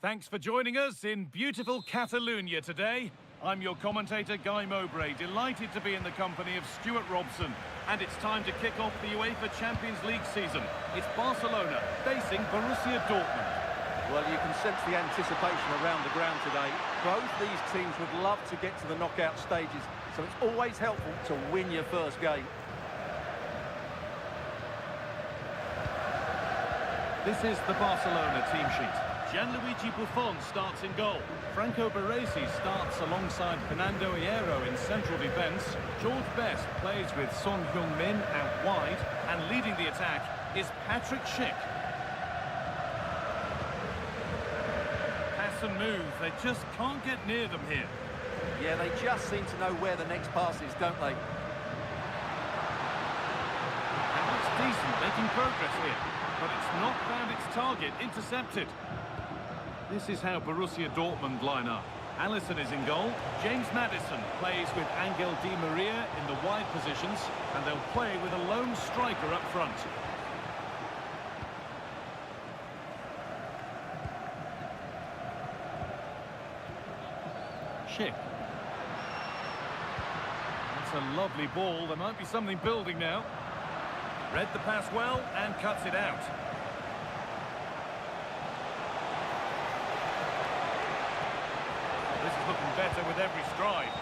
Thanks for joining us in beautiful Catalonia today. I'm your commentator, Guy Mowbray, delighted to be in the company of Stuart Robson. And it's time to kick off the UEFA Champions League season. It's Barcelona facing Borussia Dortmund. Well, you can sense the anticipation around the ground today. Both these teams would love to get to the knockout stages, so it's always helpful to win your first game. This is the Barcelona team sheet. Gianluigi Buffon starts in goal. Franco Baresi starts alongside Fernando Hierro in central defence. George Best plays with Son Heung-min out wide, and leading the attack is Patrick Schick. Pass and move, they just can't get near them here. Yeah, they just seem to know where the next pass is, don't they? And looks decent, making progress here. But it's not found its target, intercepted. This is how Borussia Dortmund line up. Alisson is in goal. James Maddison plays with Angel Di Maria in the wide positions, and they'll play with a lone striker up front. Schick. That's a lovely ball. There might be something building now. Read the pass well and cuts it out. This is looking better with every stride.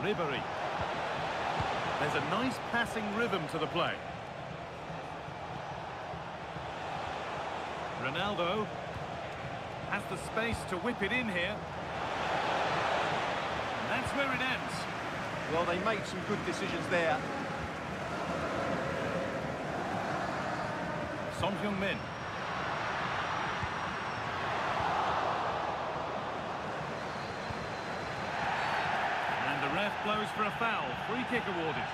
Ribéry. There's a nice passing rhythm to the play. Ronaldo has the space to whip it in here. And that's where it ends. Well, they made some good decisions there. Son Heung-min. And the ref blows for a foul. Free kick awarded.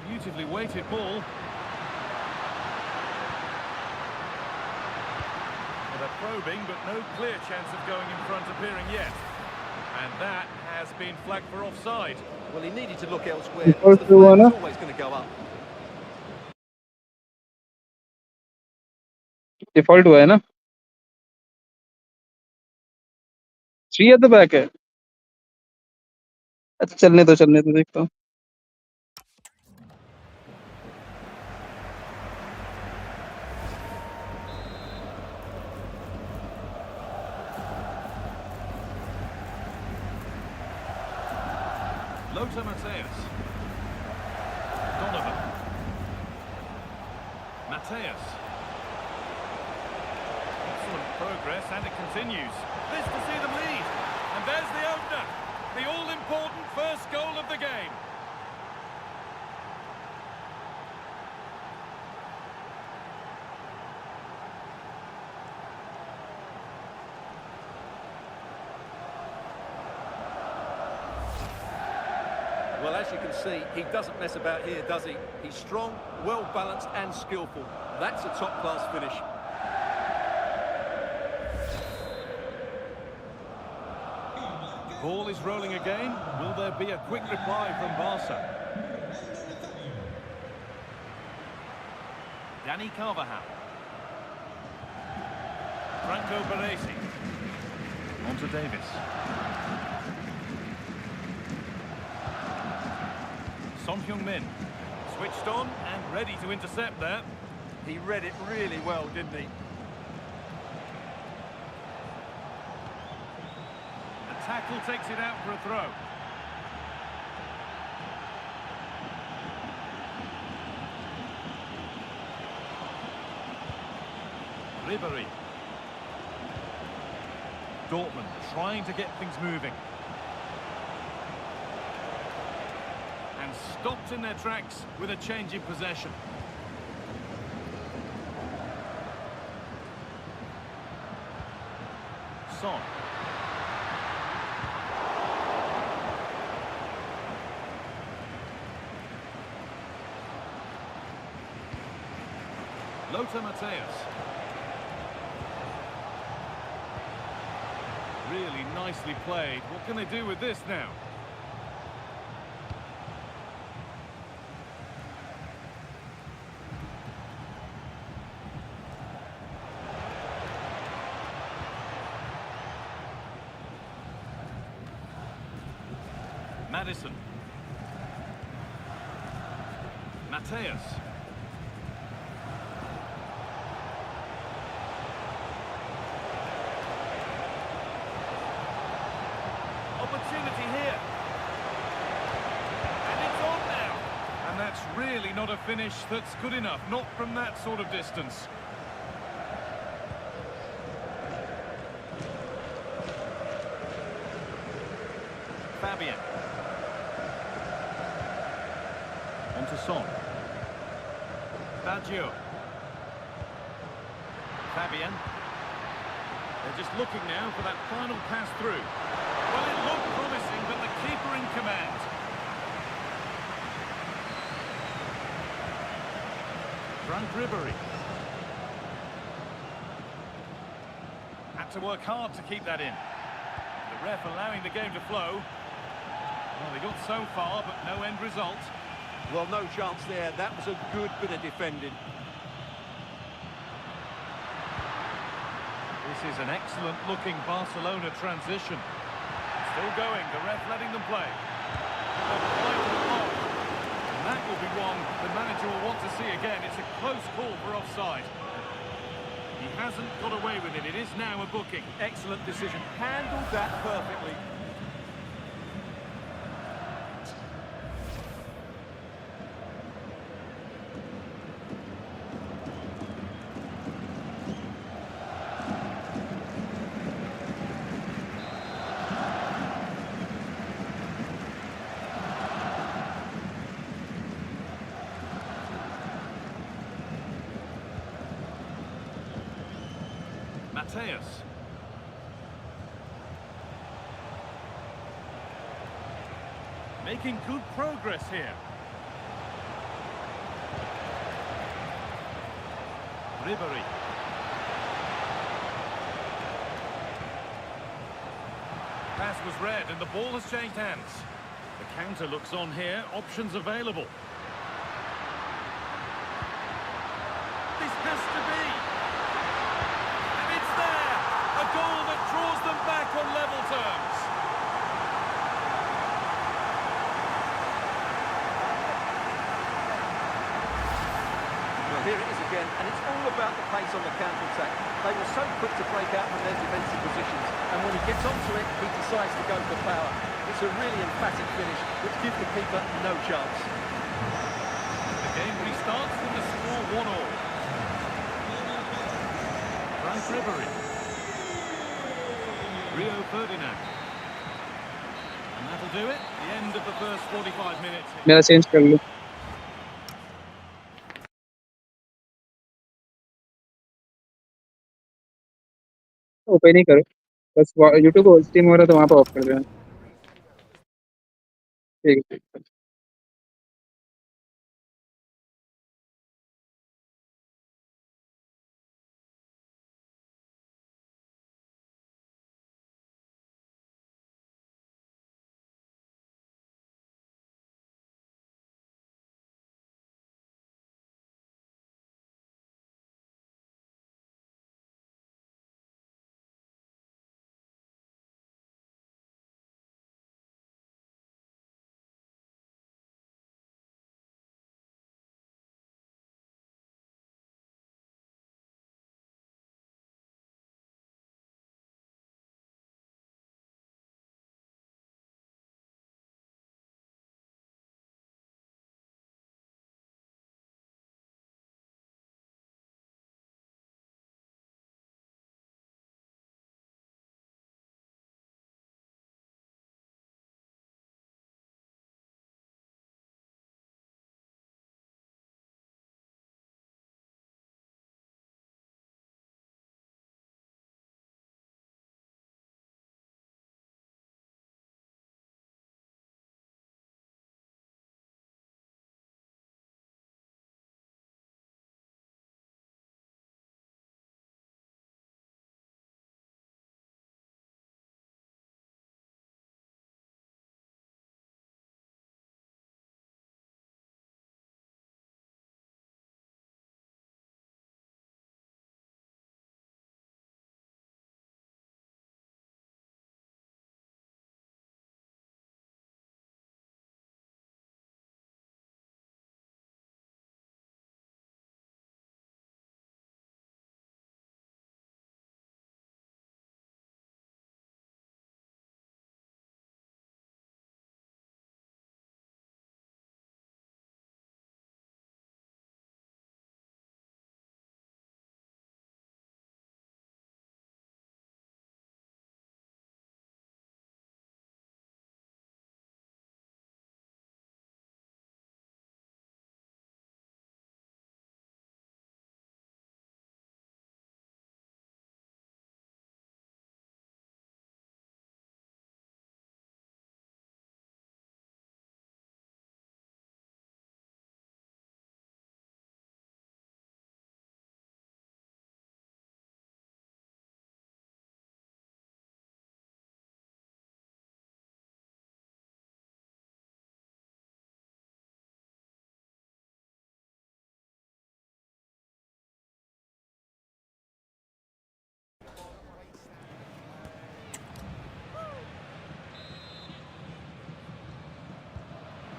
Beautifully weighted ball. Well, they're probing, but no clear chance of going in front appearing yet. And that has been flagged for offside. Well, he needed to look elsewhere. The flag was always going to go up. Default हुआ है ना 3 at the back है अच्छा चलने दो देखता हूँ Lothar Matthäus. Donovan. Matthäus. Excellent progress, and it continues. This to see them lead. And there's the opener. The all-important first goal of the game. Well, as you can see, he doesn't mess about here, does he? He's strong, well-balanced and skillful. That's a top-class finish. Ball is rolling again. Will there be a quick reply from Barca? Dani Carvajal. Franco Baresi. On to Davis. Son Heung-min. Switched on and ready to intercept there. He read it really well, didn't he? The tackle takes it out for a throw. Ribéry. Dortmund trying to get things moving. And stopped in their tracks with a change in possession. Son. Lothar Matthäus. Really nicely played. What can they do with this now? Madison. Matthäus. Opportunity here. And it's on now. And that's really not a finish that's good enough. Not from that sort of distance. Fabian. On to Son. Baggio. Fabian. They're just looking now for that final pass through. Well, it looked promising, but the keeper in command. Frank Ribery. Had to work hard to keep that in. The ref allowing the game to flow. Well, they got so far, but no end result. Well, no chance there. That was a good bit of defending. This is an excellent-looking Barcelona transition. Still going, the ref letting them play. And that will be one the manager will want to see again. It's a close call for offside. He hasn't got away with it. It is now a booking. Excellent decision. Handled that perfectly. Matthäus. Making good progress here. Ribery. Pass was read and the ball has changed hands. The counter looks on here, options available. This has to be. And it's there! A goal that draws them back on level terms. Well, here it is again, and it's all about the pace on the counter-attack. They were so quick to break out from their defensive positions, and when he gets onto it, he decides to go for power. It's a really emphatic finish, which gives the keeper no chance. The game restarts with the score 1-1. Frank Ribery. Rio Ferdinand. And that'll do it. The end of the first 45 minutes. मेरा change कर लो open नहीं करो बस YouTube stream हो रहा है तो वहाँ पे ऑफ कर देना ठीक है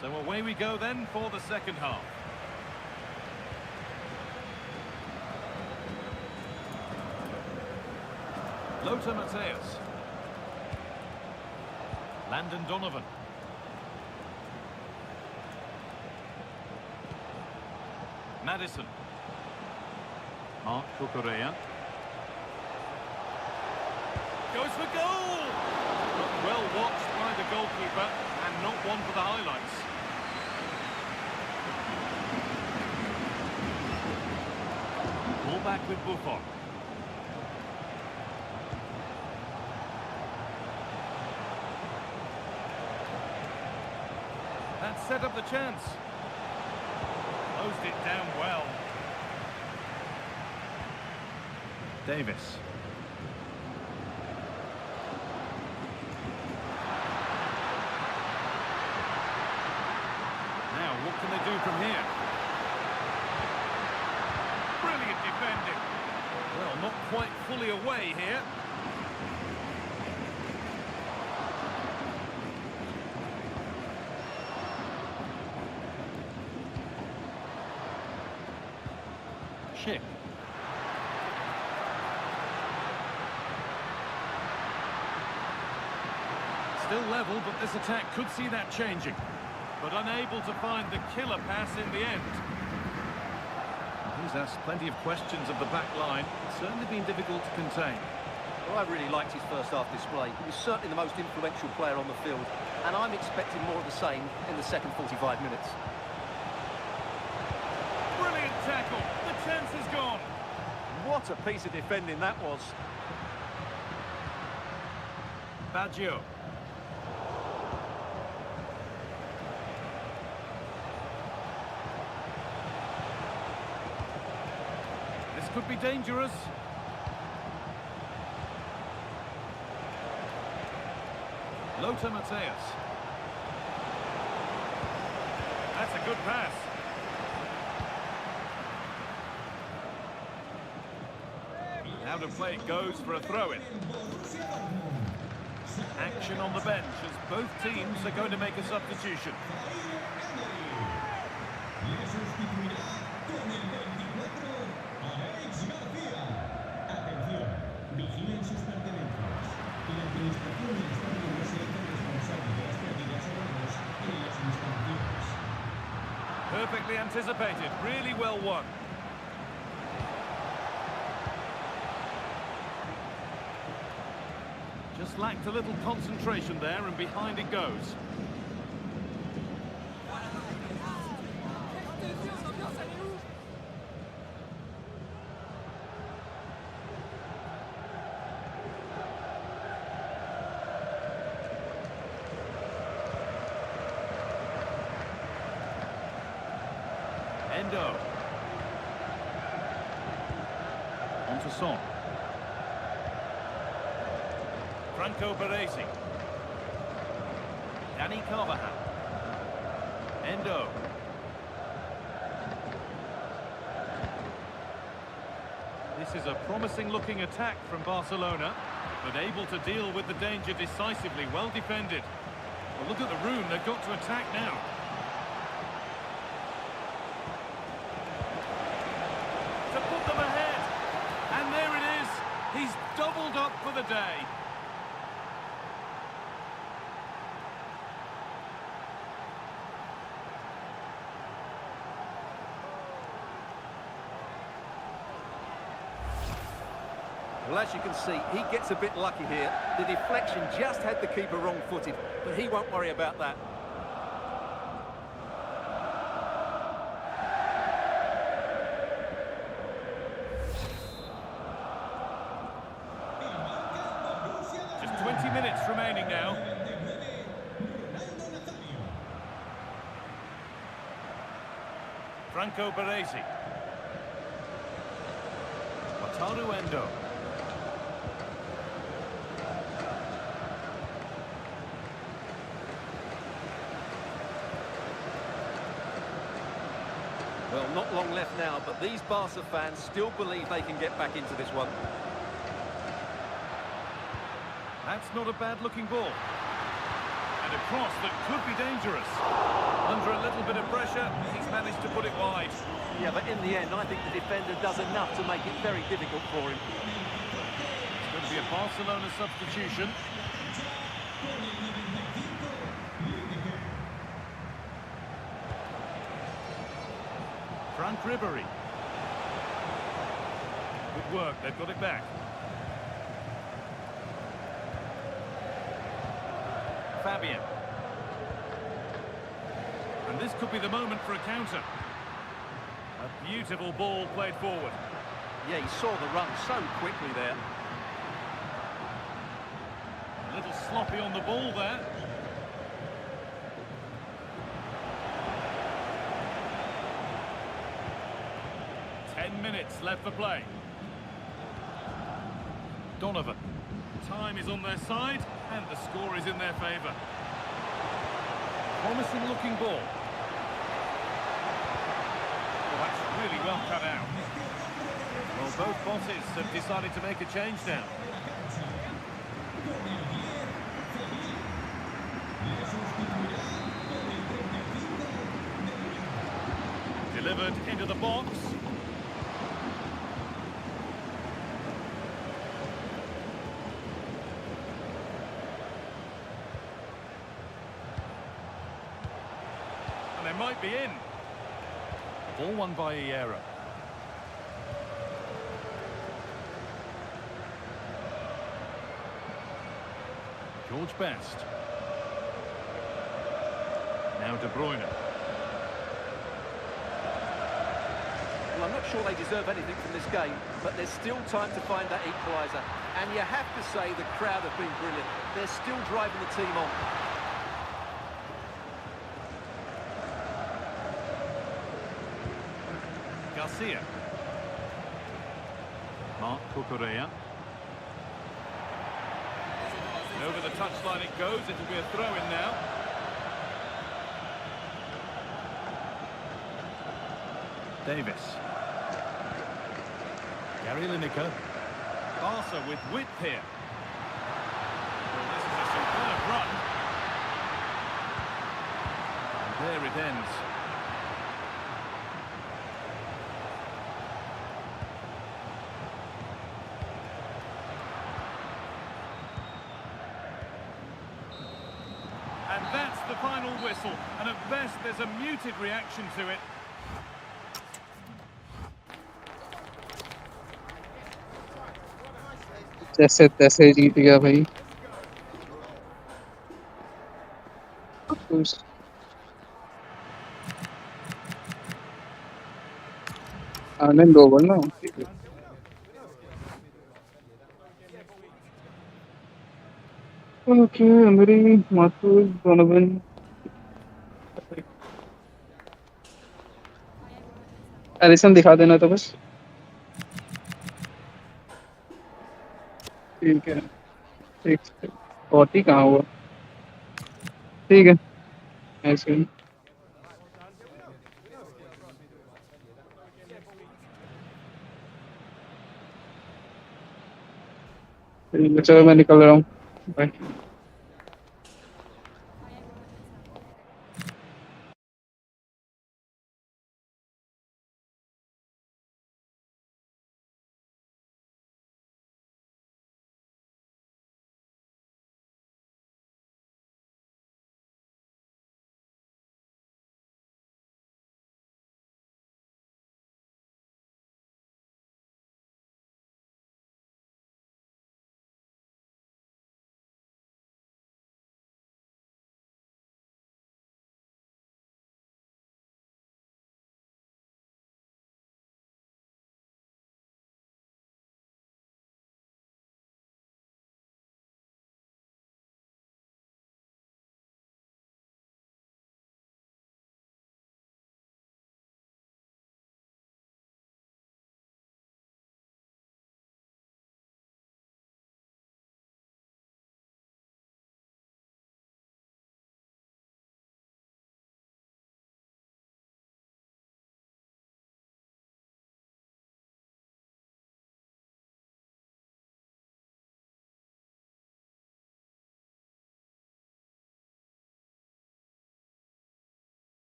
So away we go then for the second half. Lothar Matthäus. Landon Donovan. Madison. Mark Cucurella. Goes for goal! But well watched by the goalkeeper and not one for the highlights. Ball back with Buffon. That set up the chance. Closed it down well. Davis. Now, what can they do from here? Brilliant defending. Well, not quite fully away here. Schick. Still level, but this attack could see that changing. But unable to find the killer pass in the end. He's asked plenty of questions of the back line. It's certainly been difficult to contain. Well, I really liked his first half display. He was certainly the most influential player on the field, and I'm expecting more of the same in the second 45 minutes. Brilliant tackle. The chance is gone. What a piece of defending that was. Baggio. This could be dangerous. Lothar Matthäus. That's a good pass. Out of play goes for a throw-in. Action on the bench as both teams are going to make a substitution. Perfectly anticipated, really well won. Just lacked a little concentration there, and behind it goes. Endo. On to Son. Franco Baresi. Danny Carvajal. Endo. This is a promising looking attack from Barcelona, but able to deal with the danger decisively, well defended. Well, look at the room, they've got to attack now. To put them ahead, and there it is, he's doubled up for the day. Well, as you can see, he gets a bit lucky here. The deflection just had the keeper wrong-footed, but he won't worry about that. Just 20 minutes remaining now. Franco Baresi. Wataru Endo. Well, not long left now, but these Barca fans still believe they can get back into this one. That's not a bad looking ball. And a cross that could be dangerous. Under a little bit of pressure, he's managed to put it wide. Yeah, but in the end, I think the defender does enough to make it very difficult for him. It's going to be a Barcelona substitution. Frank Ribery. Good work, they've got it back. Fabian. And this could be the moment for a counter. A beautiful ball played forward. Yeah, he saw the run so quickly there. A little sloppy on the ball there. Minutes left for play. Donovan. Time is on their side and the score is in their favour. Promising looking ball. Well, that's really well cut out. Well, both bosses have decided to make a change now. Delivered into the box. They might be in. Ball won by Iero. George Best. Now De Bruyne. Well, I'm not sure they deserve anything from this game, but there's still time to find that equaliser. And you have to say the crowd have been brilliant. They're still driving the team on. Garcia. Marc Cucurella. And over the touchline it goes. It'll be a throw-in now. Davis. Gary Lineker. Barca with width here. Well, this is a superb run. And there it ends. And that's the final whistle. And at best, there's a muted reaction to it. जैसे तैसे जीत गया भाई आनंद over ना okay मेरी माथुर दोनों addition दिखा देना तो बस ठीक है ठीक बहुत ही कहाँ हुआ ठीक है ऐसे ही ठीक है, चलो मैं निकल रहा हूँ बाय।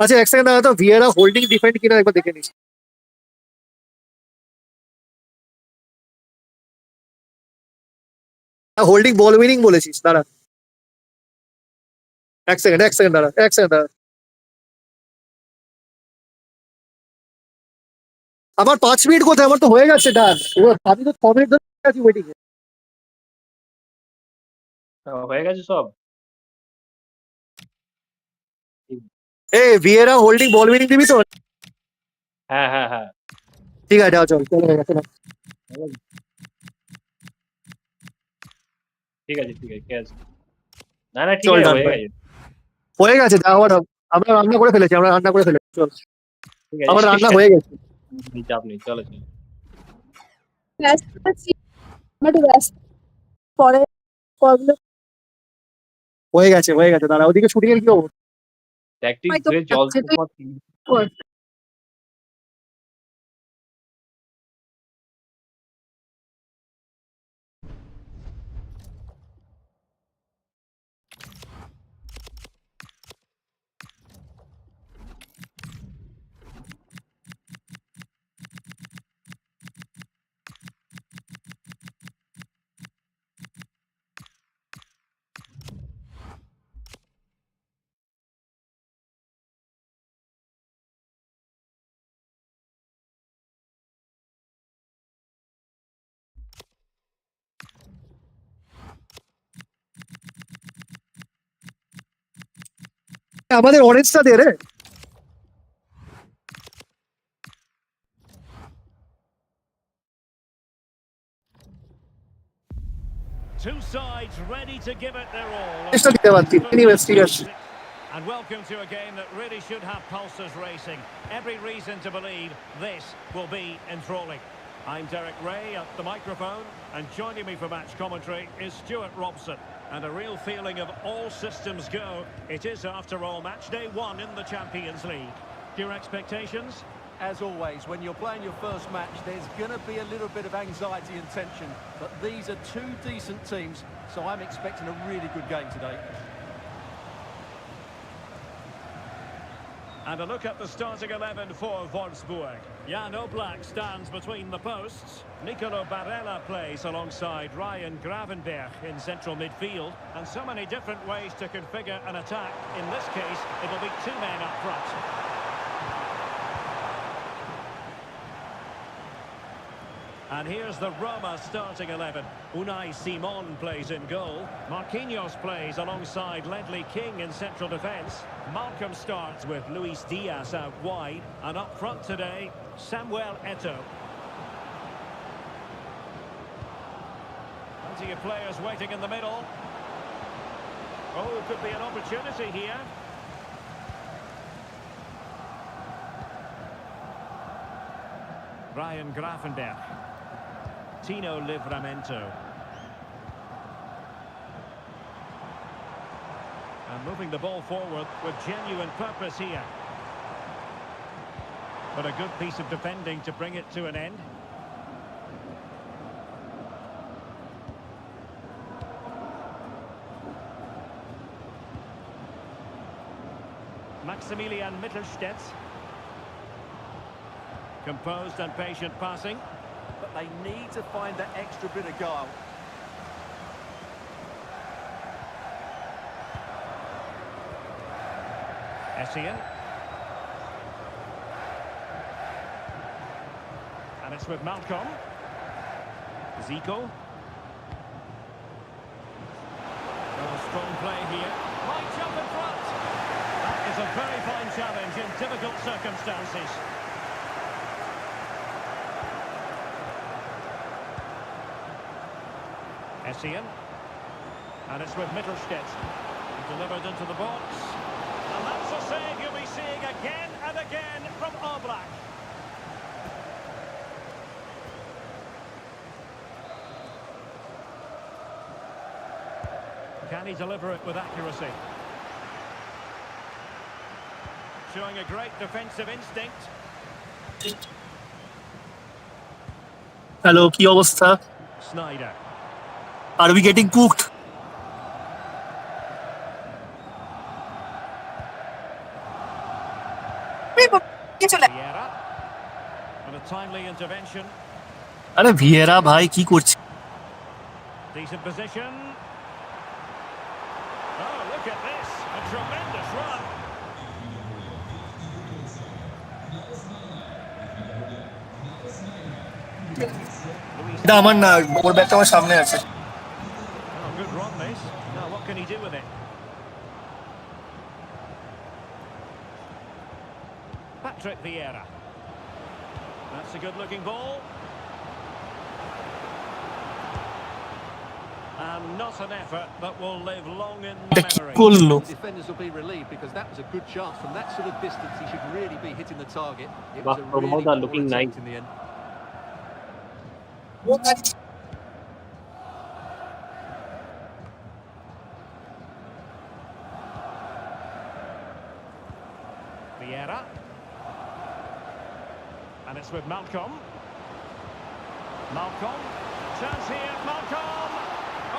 আচ্ছা এক সেকেন্ড দাঁড়া তো, ভিয়েরা হোল্ডিং ডিফেন্ড কিনা একবার দেখে নিস। হোল্ডিং বল উইনিং বলেছিস, দাঁড়া এক সেকেন্ড দাঁড়া, এক সেকেন্ড দাঁড়া। আমার 5 মিনিট কোথায়, আমার তো হয়ে গেছে ডান। আমি তো 6 মিনিট ধরে আছি ওয়েটিং এ। হয়ে গেছে সব। এই ভিয়েরা হোল্ডিং বল উইনিং দিবি তো? হ্যাঁ হ্যাঁ হ্যাঁ, ঠিক আছে, চল চল হয়ে গেছে। ঠিক আছে ঠিক আছে ঠিক আছে। না না ঠিক চল আছে, ডান হয়ে ভাই, গেছে। হয়ে গেছে যা হওয়ার হবে। আমরা রান্না করে ফেলেছি, চল ঠিক আমার আছে রান্না হয়ে গেছে। চাপ নেই, চলো চলো। ব্যস্ত আছি, আমার একটু ব্যস্ত। পরে কলগুলো হয়ে গেছে দাঁড়া, ওদিকে শুটিং এর কি অবস্থা? প্র্যাকটিস হয়তো ধরে জল যাচ্ছে, তুই তো কর। আমাদের অরেঞ্জটা দে রে। Two sides ready to give it their all. অরেঞ্জটা দিতে পারছি, এনিওয়েজ ঠিক আছে। And welcome to a game that really should have pulses racing. Every reason to believe this will be enthralling. I'm Derek Ray at the microphone, and joining me for match commentary is Stuart Robson. And a real feeling of all systems go. It is, after all, match day 1 in the Champions League. Your expectations? As always, when you're playing your first match, there's going to be a little bit of anxiety and tension. But these are two decent teams, so I'm expecting a really good game today. And a look at the starting 11 for Wolfsburg. Jan Oblak stands between the posts. Nicolo Barella plays alongside Ryan Gravenberch in central midfield. And so many different ways to configure an attack. In this case, it'll be 2 men up front. And here's the Roma starting 11. Unai Simon plays in goal. Marquinhos plays alongside Ledley King in central defence. Malcolm starts with Luis Diaz out wide. And up front today, Samuel Eto'o. Plenty of players waiting in the middle. Oh, could be an opportunity here. Ryan Gravenberch. Tino Livramento. And moving the ball forward with genuine purpose here. But a good piece of defending to bring it to an end. Maximilian Mittelstädt. Composed and patient passing. But they need to find that extra bit of guile. Essien. And it's with Malcolm. Zico. Oh, strong play here. Might jump in front. That is a very fine challenge in difficult circumstances. Essien. And it's with Mittelstädt. Delivered into the box. And that's a save you'll be seeing again and again from Oblak. Can he deliver it with accuracy? Showing a great defensive instinct. Hello, কি অবস্থা? Snyder. Are we getting cooked? timely intervention. আরে Vieira ভাই কি করছে? Decent position. Oh, look at this. A tremendous run. এটা আমার না, ওর ব্যাগটা আমার সামনে আছে। Oh, good run this. Now what can he do with it? Patrick Vieira. That's a good-looking ball. And not an effort that will live long in memory. করলো The defenders will be relieved because that was a good chance from that sort of distance. He should really be hitting the target. It was a really poor attempt in the end. Vieira. And it's with Malcolm. Malcolm. Chance here, Malcolm.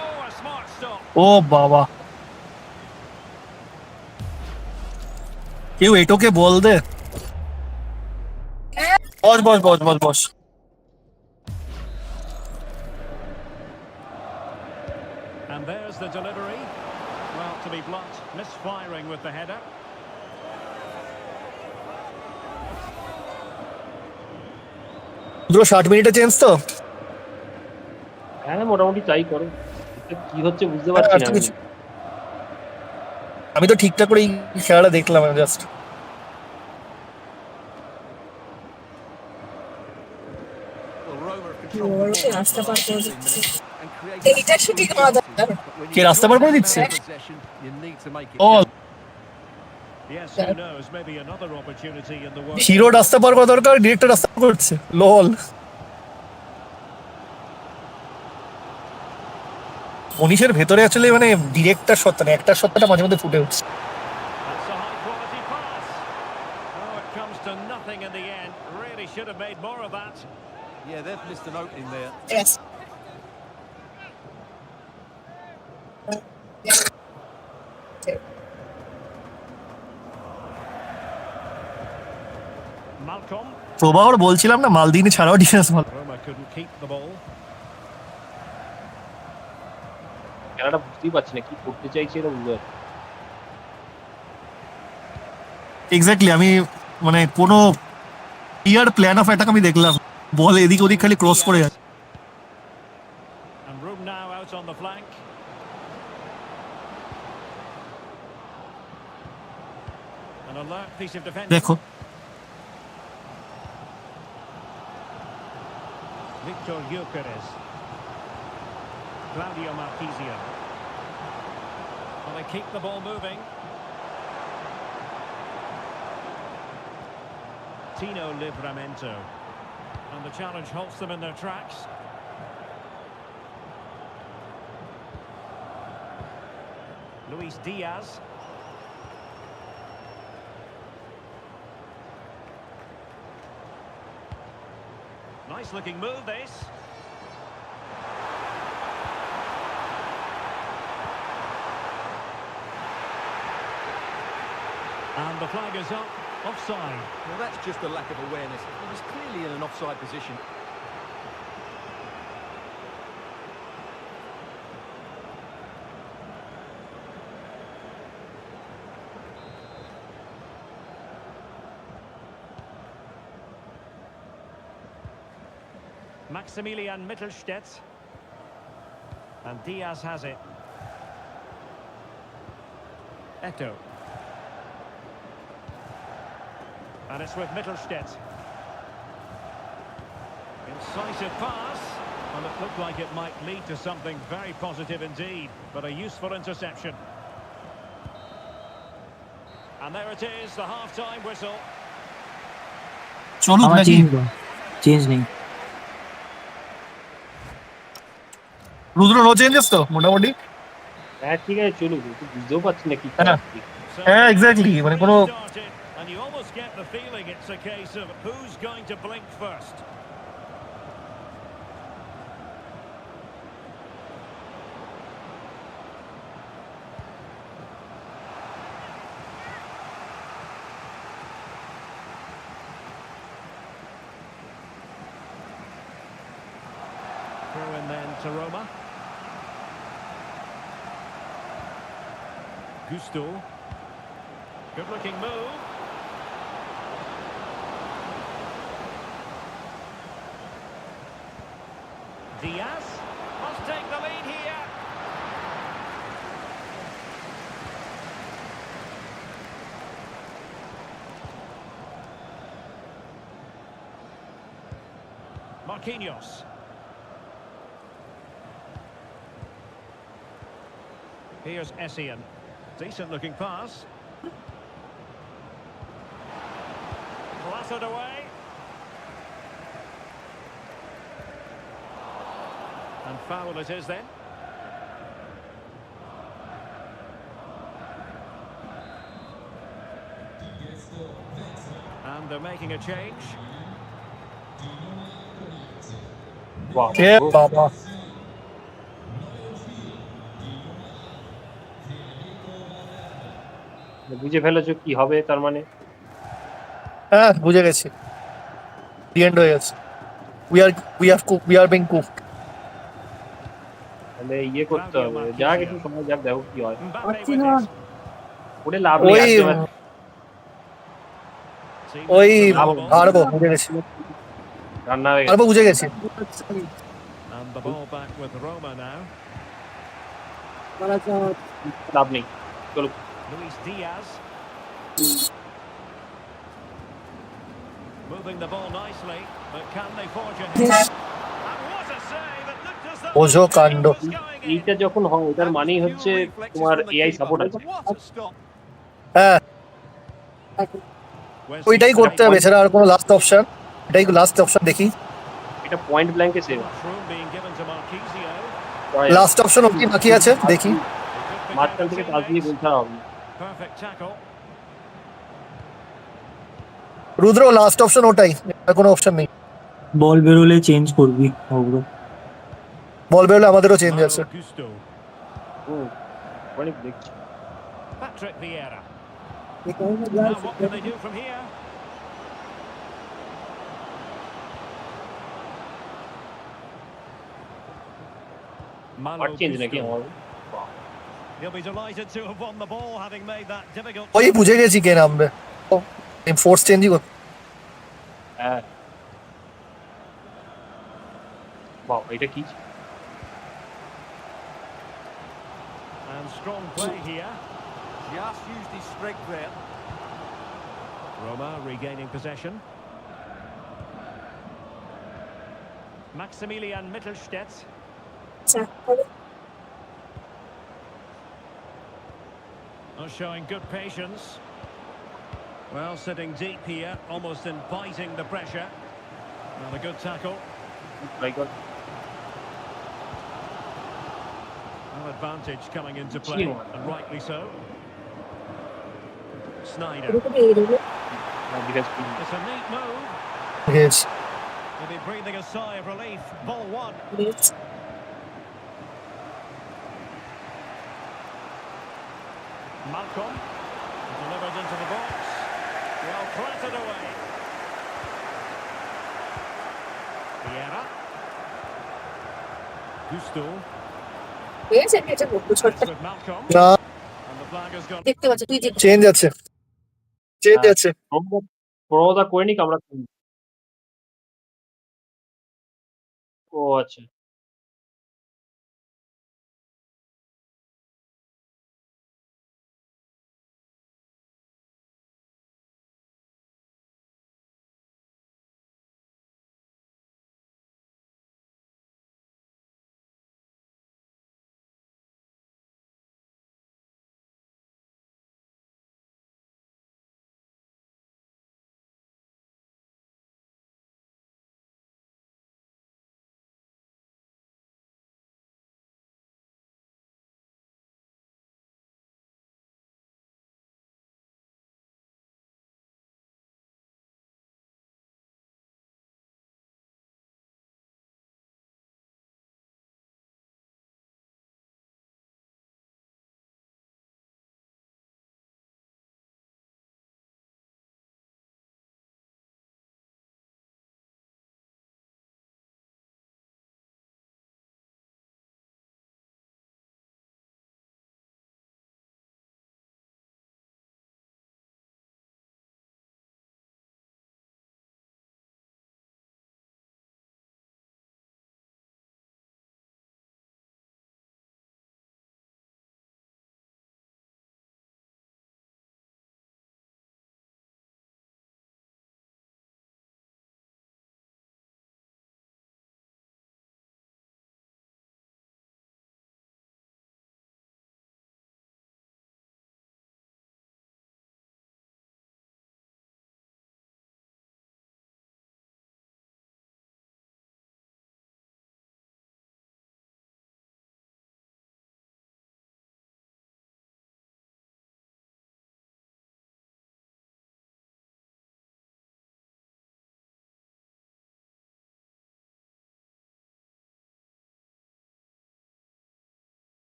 Oh, a smart stop. ও বাবা, কেউ এটোকে বল দে। বস বস বস বস বস। And there's the delivery. Well, to be blunt, misfiring with the header. পুরো 60 মিনিটে change তো? হ্যাঁ মোটামুটি তাই করো, কি হচ্ছে বুঝতে পারছি না আমি তো ঠিকঠাক করে এই খেলাটা দেখলাম জাস্ট। কে রাস্তা পার করে দিচ্ছে? ও হিরো রাস্তা পার করা দরকার, ডিরেক্টর রাস্তা পার করছে, লল। মনীষের ভেতরে আসলে মানে ডিরেক্টর সত্তা না, একটার সত্তাটা মাঝে মধ্যে ফুটে উঠছে। Yeah, they've missed an opening there. Yes. Malcolm. প্রবাহর বলছিলাম না, মালদিনি ছাড়াও ডিফেন্স ভালো। Roma couldn't keep the ball. খেলাটা বুঝতেই পারছি না কি করতে চাইছে এটা বুঝতে পারছি। এক্স্যাক্টলি, আমি মানে কোনো ক্লিয়ার প্ল্যান অফ অ্যাটাক আমি দেখলাম, বল এদিক ওদিক খালি ক্রস করে যাচ্ছে। And room now out on the flank. An alert piece of defending. দেখো Victor Gyökeres. Claudio Marquisio. Well, they keep the ball moving. Tino Livramento. And the challenge halts them in their tracks. Luis Diaz. Nice looking move this. And the flag is up. Offside. Well, that's just a lack of awareness. He was clearly in an offside position. Maximilian Mittelstädt. And Diaz has it. Eto'o. And it's with Mittelstädt. Incisive pass. And it looked like it might lead to something very positive indeed, but a useful interception. And there it is, the half-time whistle. চলুক নাকি? Change নেই। রুদ্র no changes তো মোটামুটি? হ্যাঁ ঠিক আছে চলুক, বুঝতেও পারছি না কি হ্যাঁ এক্স্যাক্টলি, মানে কোনো And you almost get the feeling it's a case of who's going to blink first. And then to Roma. Gusto. Good-looking move. Diaz must take the lead here. Marquinhos. Here's Essien. Decent-looking pass. Blasted away. And foul it is then. And they're making a change. Wow. এ বাবা বুঝে ফেলেছো কি হবে তার মানে? হ্যাঁ বুঝে গেছি, দি এন্ড হয়ে গেছে। We are being cooked. তাহলে ইয়ে করতে Claudio হবে, যাক Marchisio. একটু সময় যাক, দেখো কি হয়। Mbappe with it. ওরে লাভ নেই, ওই আজকে ম্যাচ Team ওই available. হারবো বুঝে গেছি, রান্না হয়ে হারবো গেছে। বুঝে গেছি। And the ball back with Roma now. লাভ নেই, চলো। Luis Diaz. Moving the ball nicely, but can they forge ahead? And what a save! It looked as though বোঝো the কাণ্ড। goal was going in. এইটা যখন হয় এটার That was মানেই pure হচ্ছে reflexes তোমার from the AI keeper. Support আছে। What a stop! হ্যাঁ Where's ওইটাই the করতে হবে, এছাড়া আর কোনো লাস্ট অপশন, এটাই লাস্ট অপশন দেখি। এটা পয়েন্ট ব্ল্যাঙ্কে save. much room being given to Marchisio? Last option কি বাকি আছে দেখি। He could pick মাঝখান out থেকে the পাস দিয়ে teammates. গোল ছাড়া হবে। Perfect tackle. রুদ্র লাস্ট অপশন ওটাই, আর কোনো অপশন নেই। বল বেরোলে চেঞ্জ করবি অগ্র। বল বেরোলে আমাদেরও চেঞ্জ আছে। Malo Gusto. অনেক দেখছি। Patrick Vieira. Now what can they do from here? Malo আর চেঞ্জ নাকি Gusto. আমার? He'll be delighted to have won the ball, having made that difficult. ওই বুঝে গেছি কে নামবে, ফোর্স চেঞ্জই করতে। হ্যাঁ। বাহ, এটা কি? And strong play here. Just used his strength there. Roma regaining possession. Maximilian Mittelstädt. Oh, showing good patience. Well, sitting deep here, almost inviting the pressure. And a good tackle. My God. An advantage coming into play, and rightly so. Snyder. It's a neat move. Yes. They'll be breathing a sigh of relief. Ball one. Malcolm. Delivered into the box. Well clattered away. Vieira. Gusto. It's with Malcolm. না And the flag has gone. Change আছে, change আছে। প্রণোদা করে নিক আমরা। ও আচ্ছা।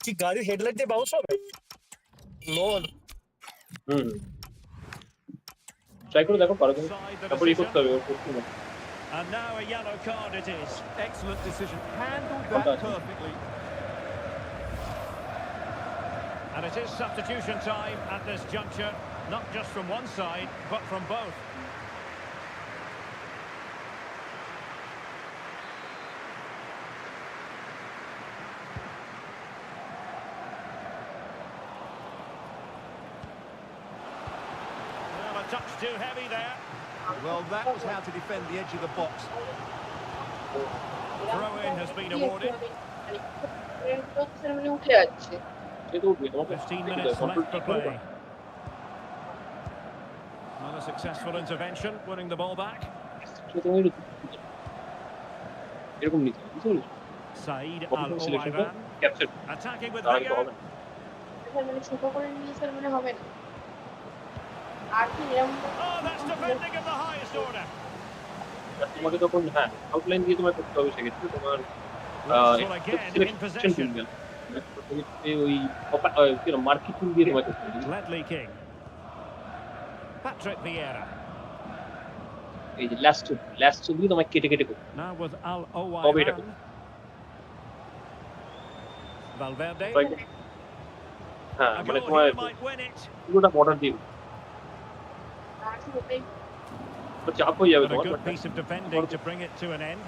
কি গাড়ির headlight দিয়ে বাউন্স হবে? লোন হুম ট্রাই করে দেখো পারো তুমি Offside the তারপর ই করতে decision. হবে ওর করতে হবে And now a yellow card it is. Excellent decision. Handled Well that done. perfectly. And it is substitution time at this juncture, not just from one side, but from both. Well, a touch too heavy there. Well, that was how to defend the edge of the box. Throw-in has been awarded. উঠে যাচ্ছে। সে তো উঠবে তোমাকে 15 দেখি minutes control left ঠিক for করে play. Not a successful intervention, winning the ball back. সে তুমি এরকম নিতে বুঝতে পেরেছো Said কতক্ষণ সিলেকশনটা Al-Owairan ক্যাপচার attacking with তার আগে তো vigour. হবে না মানে ছোট করে নিয়ে মানে হবে না। আর কি এরকম Oh, that's defending of the highest order. তোমাকে তখন হ্যাঁ আউটলাইন দিয়ে তোমায় করতে হবে সেক্ষেত্রে তোমার Whistle again in selection possession. গেল ওই মার্কিং দিয়ে তোমায় করতে হবে Ledley King. Patrick Vieira. এই যে লাস্ট দিয়ে তোমায় কেটে কেটে করতে Now with তবে এটা Al-Owairan. Valverde. হ্যাঁ A মানে goal তোমায় here might win it. পুরোটা বর্ডার দিয়ে চাপ হয়ে যাবে But a তোমার good piece of defending to bring it to an end.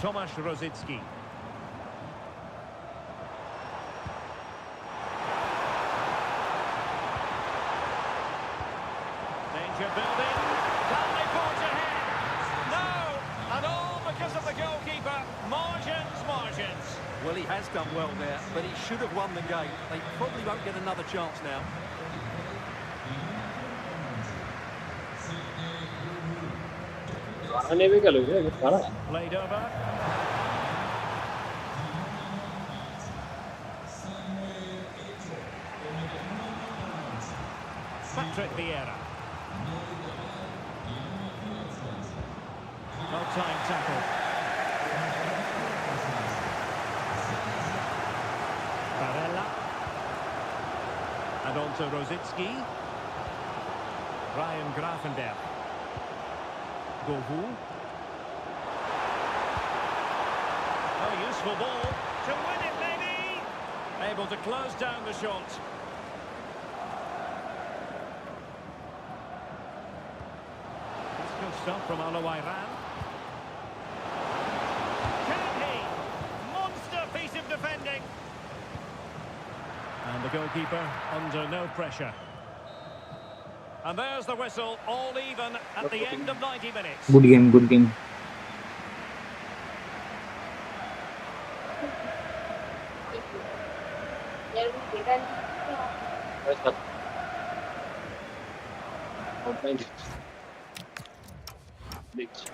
Tomasz Rosicki. Danger building. Can they forge ahead? No! And all because of the goalkeeper. Margins. Well, he has done well there, but he should have won the game. They probably won't get another chance now. নেমে গেল কারা Played over. Patrick Vieira. No time tackle. Barella. And on to Rosicki. Ryan Grafenberg. Govu. A useful ball to win it, maybe. Able to close down the shot. That's good stuff from Al-Owairan. Can he? Monster piece of defending. And the goalkeeper under no pressure. And there's the whistle, all even at the end of 90 minutes. Good game দেখছি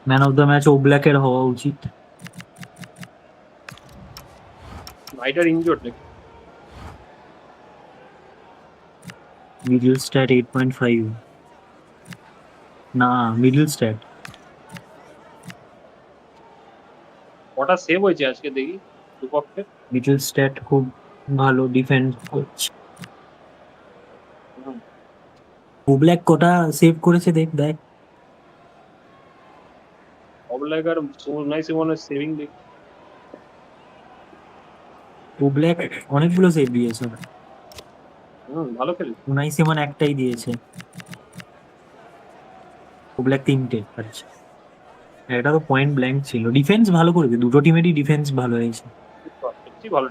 man of the match ওব্ল্যাকের হওয়া উচিত। Rider injured নাকি middle stat 8.5 না middle stat কটা save হয়েছে আজকে দেখি দুপক্ষে middle stat খুব ভালো ডিফেন্ড করছে। ওব্ল্যাক কটা সেভ করেছে দেখ অবলাগার নাই সিমনের সেভিং দেখ ওব্ল্যাক অনেকগুলো সেভ দিয়েছে ভালো খেলে উনাই সিমন একটাই দিয়েছে ওব্ল্যাক 3টে আচ্ছা এটা তো পয়েন্ট ব্ল্যাঙ্ক ছিল ডিফেন্স ভালো করেছে দুটো টিমেরই ডিফেন্স ভালো হয়েছে সত্যি ভালো